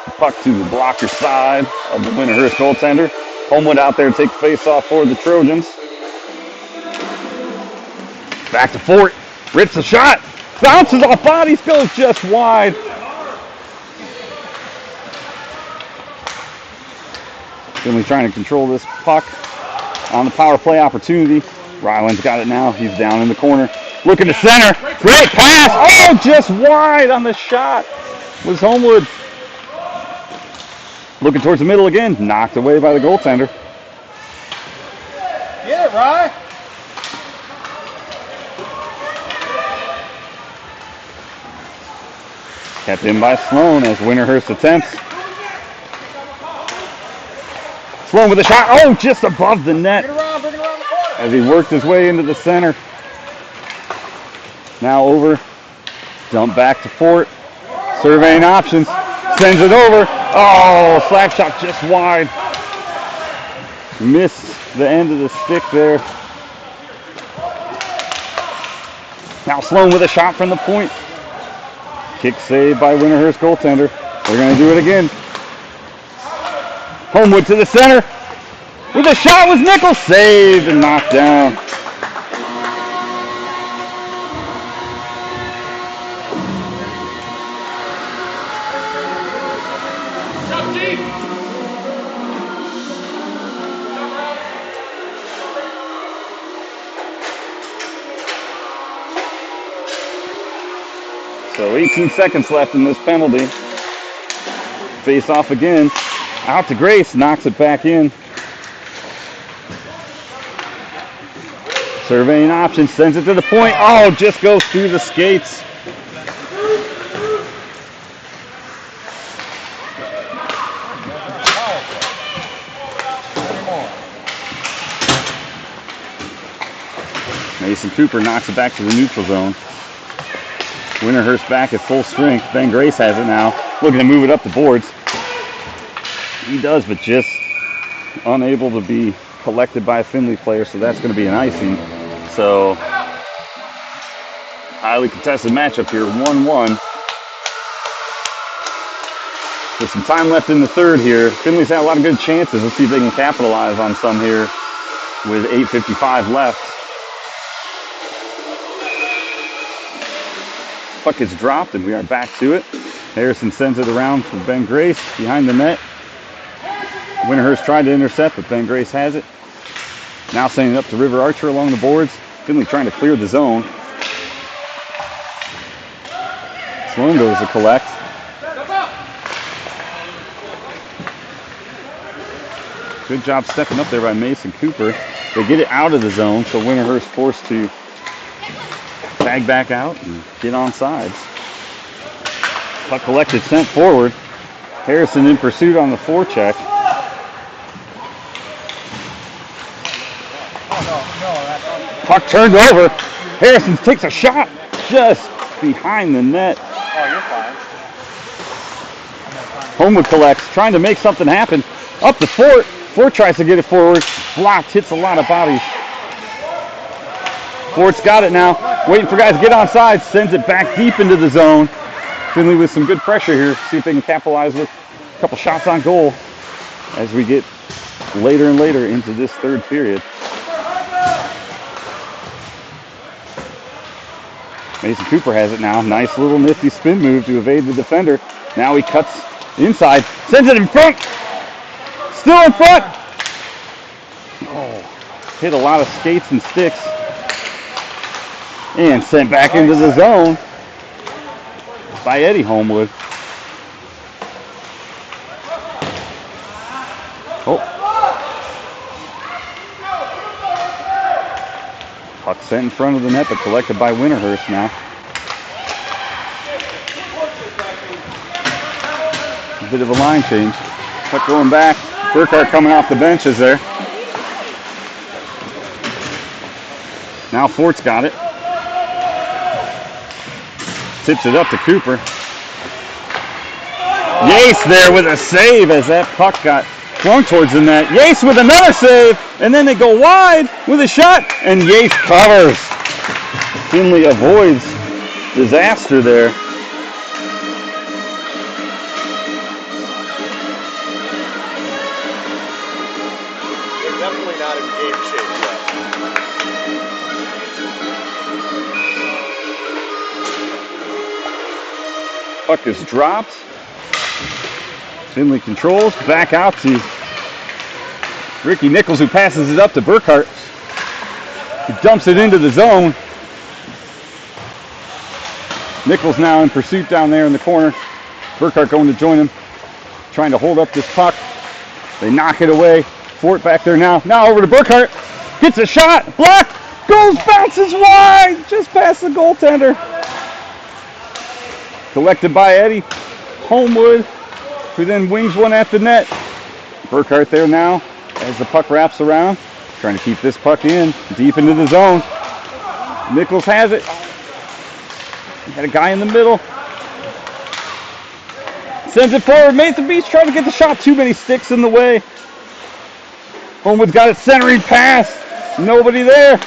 the puck to the blocker side of the Winterhurst goaltender. Homewood out there to take the face off for the Trojans. Back to Fort, rips the shot, bounces off bodies, goes just wide. Finlay trying to control this puck on the power play opportunity. Ryland's got it now, he's down in the corner. Looking to center. Great pass. Oh, just wide on the shot was Homewood. Looking towards the middle again. Knocked away by the goaltender. Get it, Rye. Kept in by Sloan as Winterhurst attempts. Sloan with a shot. Oh, just above the net. Bring it around the corner. As he worked his way into the center. Now over, dump back to Fort, surveying options, sends it over. Oh, slap shot just wide. Missed the end of the stick there. Now Sloan with a shot from the point. Kick save by Winterhurst goaltender. They're going to do it again. Homewood to the center. With a shot was Nichols. Saved and knocked down. So 18 seconds left in this penalty. Face off again. Out to Grace, knocks it back in. Surveying option, sends it to the point. Oh, just goes through the skates. Mason Cooper knocks it back to the neutral zone. Winterhurst back at full strength. Ben Grace has it now. Looking to move it up the boards. He does, but just unable to be collected by a Findlay player, so that's going to be an icing. So, highly contested matchup here, 1-1. With some time left in the third here. Findlay's had a lot of good chances. Let's see if they can capitalize on some here with 8:55 left. Puck gets dropped, and we are back to it. Harrison sends it around for Ben Grace behind the net. Winterhurst tried to intercept, but Ben Grace has it. Now sending it up to River Archer along the boards. Findlay trying to clear the zone. Sloan goes to collect. Good job stepping up there by Mason Cooper. They get it out of the zone, so Winterhurst forced to tag back out and get on sides. Puck collected, sent forward. Harrison in pursuit on the forecheck. Puck turned over. Harrison takes a shot just behind the net. Oh, you're fine. Homewood collects, trying to make something happen. Up to Fort. Fort tries to get it forward. Blocked, hits a lot of bodies. Fort's got it now. Waiting for guys to get on side. Sends it back deep into the zone. Findlay with some good pressure here. See if they can capitalize with a couple shots on goal as we get later and later into this third period. Mason Cooper has it now. Nice little nifty spin move to evade the defender. Now he cuts inside. Sends it in front. Still in front. Oh, hit a lot of skates and sticks. And sent back into the zone by Eddie Homewood. Oh. Puck sent in front of the net, but collected by Winterhurst now. A bit of a line change. Puck going back. Burkhart coming off the bench is there. Now Fort's got it. Tips it up to Cooper. Yace there with a save as that puck got flung towards the net. Yace with another save, and then they go wide with a shot, and Yace covers. Findlay avoids disaster there. They're definitely not in game shape yet. Puck is dropped. Findlay controls, back out to Ricky Nichols, who passes it up to Burkhart. He dumps it into the zone. Nichols now in pursuit down there in the corner. Burkhart going to join him, trying to hold up this puck. They knock it away. Fort back there now. Now over to Burkhart. Gets a shot. Blocked. Goes, bounces wide. Just past the goaltender. Collected by Eddie Homewood, who then wings one at the net. Burkhart there now as the puck wraps around. Trying to keep this puck in, deep into the zone. Nichols has it. Got a guy in the middle. Sends it forward. Mason Beach trying to get the shot. Too many sticks in the way. Homewood's got it centering pass. Nobody there.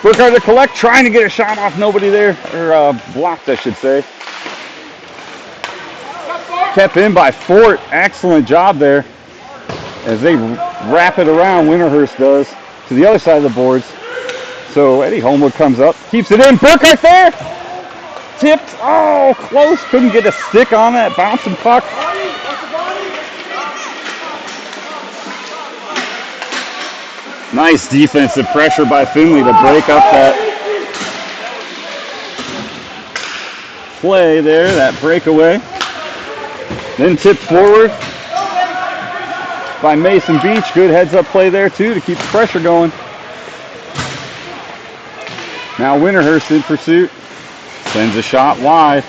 Burkhardt to collect, trying to get a shot off. Nobody there, or blocked, I should say. Kept in by Fort. Excellent job there as they wrap it around. Winterhurst does to the other side of the boards. So Eddie Homewood comes up, keeps it in. Burkhardt there. Tipped. Oh, close. Couldn't get a stick on that bouncing puck. Nice defensive pressure by Findlay to break up that play there, that breakaway. Then tipped forward by Mason Beach. Good heads-up play there, too, to keep the pressure going. Now Winterhurst in pursuit. Sends a shot wide.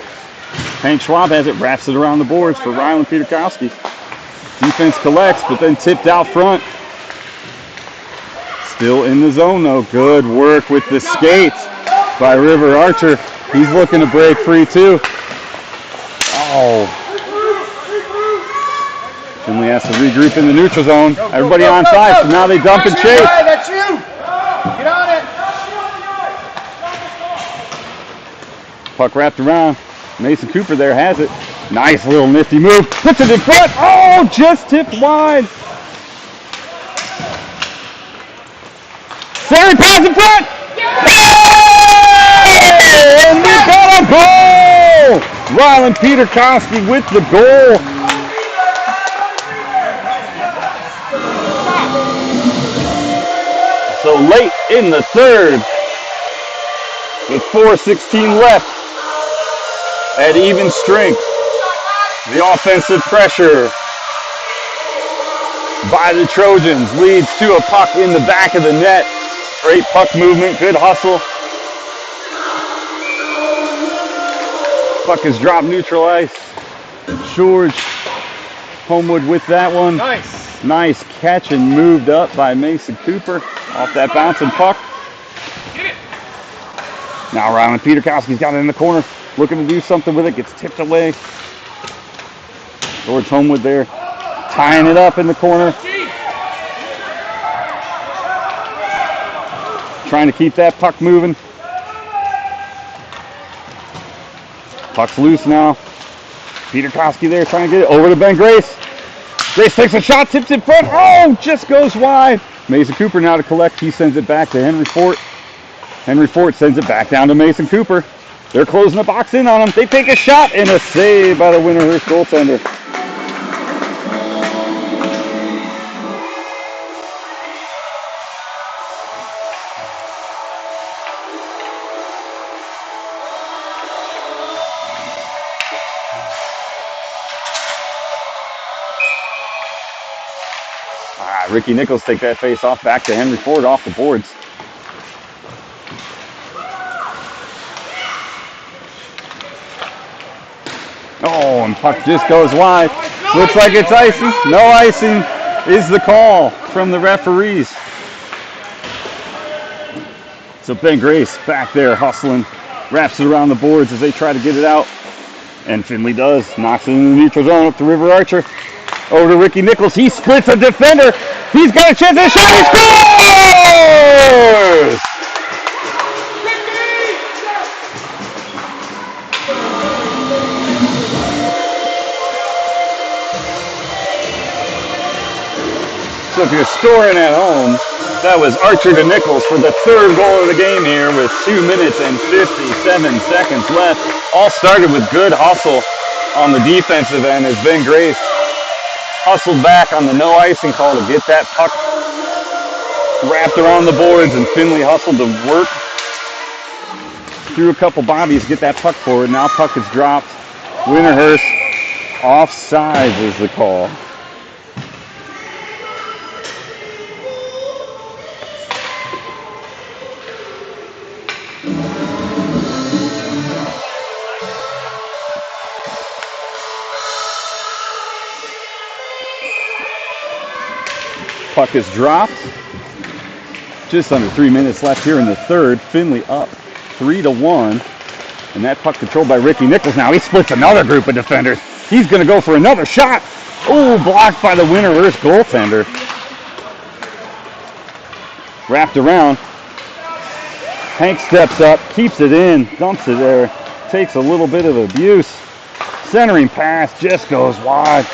Hank Schwab has it, wraps it around the boards for Rylan Peterkowski. Defense collects, but then tipped out front. Still in the zone, though. Good work with the skates by River Archer. He's looking to break free, too. Oh. Finley has to regroup in the neutral zone. Everybody on side, so now they dump and chase. That's you. Get on it. Puck wrapped around. Mason Cooper there has it. Nice little nifty move. Puts it in front. Oh, just tipped wide. Sarah pass in front. And we got a goal. Rylan Peterkowski with the goal. So late in the third, with 4:16 left, at even strength, the offensive pressure by the Trojans leads to a puck in the back of the net. Great puck movement, good hustle. Puck is dropped neutral ice. George Homewood with that one. Nice. Nice catch and moved up by Mason Cooper off that bouncing puck. Now Rylan Peterkowski's got it in the corner, looking to do something with it, gets tipped away. George Homewood there, tying it up in the corner. Trying to keep that puck moving. Puck's loose now. Peterkowski there trying to get it over to Ben Grace. Grace takes a shot, tips in front. Oh, just goes wide. Mason Cooper now to collect. He sends it back to Henry Fort. Henry Fort sends it back down to Mason Cooper. They're closing the box in on him. They take a shot and a save by the Winterhurst goaltender. Ricky Nichols take that face off back to Henry Ford off the boards. Oh, and puck just goes wide. Looks like it's icing. No icing is the call from the referees. So Ben Grace back there hustling, wraps it around the boards as they try to get it out. And Findlay does. Knocks it in the neutral zone up to River Archer. Over to Ricky Nichols. He splits a defender. He's got a chance at a shot. He scores! So if you're scoring at home, that was Archer to Nichols for the third goal of the game here with 2 minutes and 57 seconds left. All started with good hustle on the defensive end as Ben Grace hustled back on the no icing call to get that puck wrapped around the boards, and Findlay hustled to work through a couple bodies, get that puck forward. Now puck is dropped. Winterhurst offsides is the call. Puck is dropped. Just under 3 minutes left here in the third. Findlay up 3-1. And that puck controlled by Ricky Nichols. Now he splits another group of defenders. He's going to go for another shot. Oh, blocked by the Winterhurst goaltender. Wrapped around. Hank steps up, keeps it in, dumps it there, takes a little bit of abuse. Centering pass just goes wide.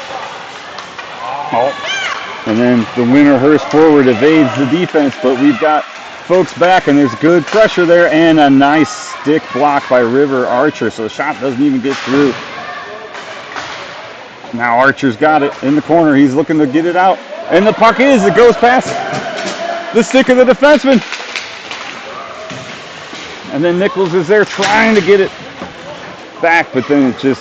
Oh. And then the Winterhurst forward evades the defense, but we've got folks back, and there's good pressure there, and a nice stick block by River Archer, so the shot doesn't even get through. Now Archer's got it in the corner. He's looking to get it out, and the puck it goes past the stick of the defenseman. And then Nichols is there trying to get it back, but then it just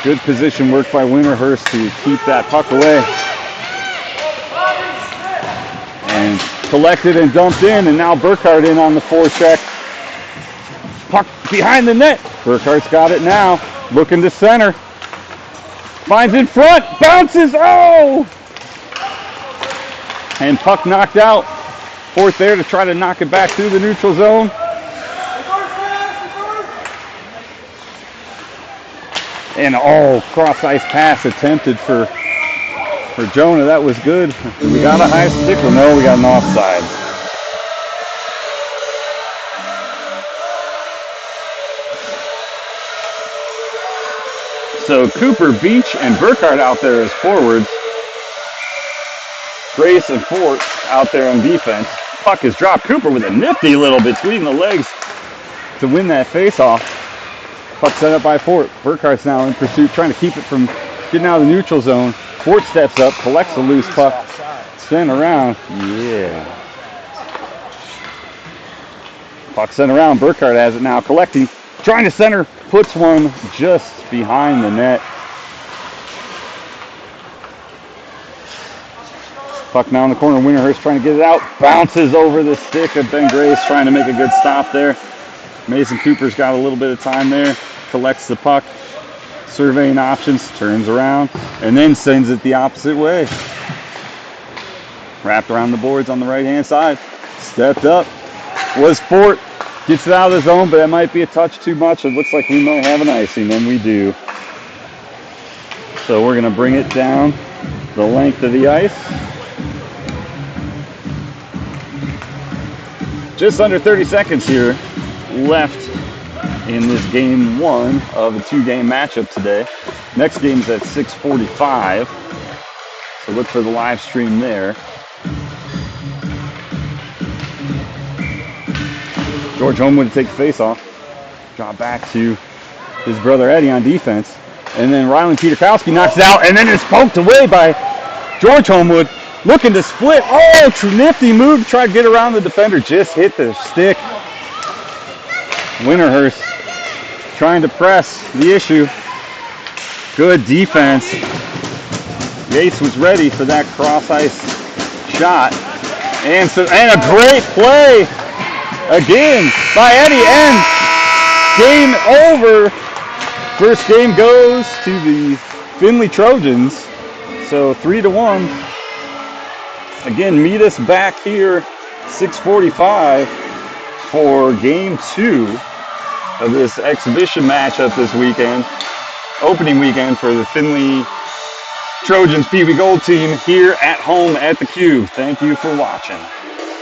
good position work by Winterhurst to keep that puck away. And collected and dumped in, and now Burkhardt in on the forecheck. Puck behind the net. Burkhardt's got it now, looking to center. Finds in front, bounces, oh! And puck knocked out. Fourth there to try to knock it back through the neutral zone. And cross-ice pass attempted for Jonah. That was good. We got a high stick. Well, no, we got an offside. So Cooper, Beach, and Burkhardt out there as forwards. Grace and Fort out there on defense. Puck is dropped. Cooper with a nifty little between the legs to win that face-off. Puck set up by Fort. Burkhardt's now in pursuit, trying to keep it from getting out of the neutral zone. Fort steps up, collects the loose puck, sent around. Yeah. Puck sent around. Burkhardt has it now, collecting, trying to center, puts one just behind the net. Puck now in the corner. Winterhurst trying to get it out. Bounces over the stick of Ben Grace, trying to make a good stop there. Mason Cooper's got a little bit of time there. Collects the puck. Surveying options. Turns around. And then sends it the opposite way. Wrapped around the boards on the right-hand side. Stepped up. Was Fort. Gets it out of the zone, but that might be a touch too much. It looks like we might have an icing, and we do. So we're going to bring it down the length of the ice. Just under 30 seconds here left in this game one of a two-game matchup today. Next game is at 6:45, so look for the live stream there. George Homewood to take the face-off. Drop back to his brother Eddie on defense. And then Ryland Peterkowski knocks it out, and then it's poked away by George Homewood. Looking to split. Oh, nifty move to try to get around the defender. Just hit the stick. Winterhurst trying to press the issue. Good defense. Yates was ready for that cross-ice shot. And a great play again by Eddie. And game over. First game goes to the Findlay Trojans. So 3-1. Again, meet us back here 6:45 for game two of this exhibition matchup this weekend. Opening weekend for the Findlay Trojans Peewee Gold team here at home at the Cube. Thank you for watching.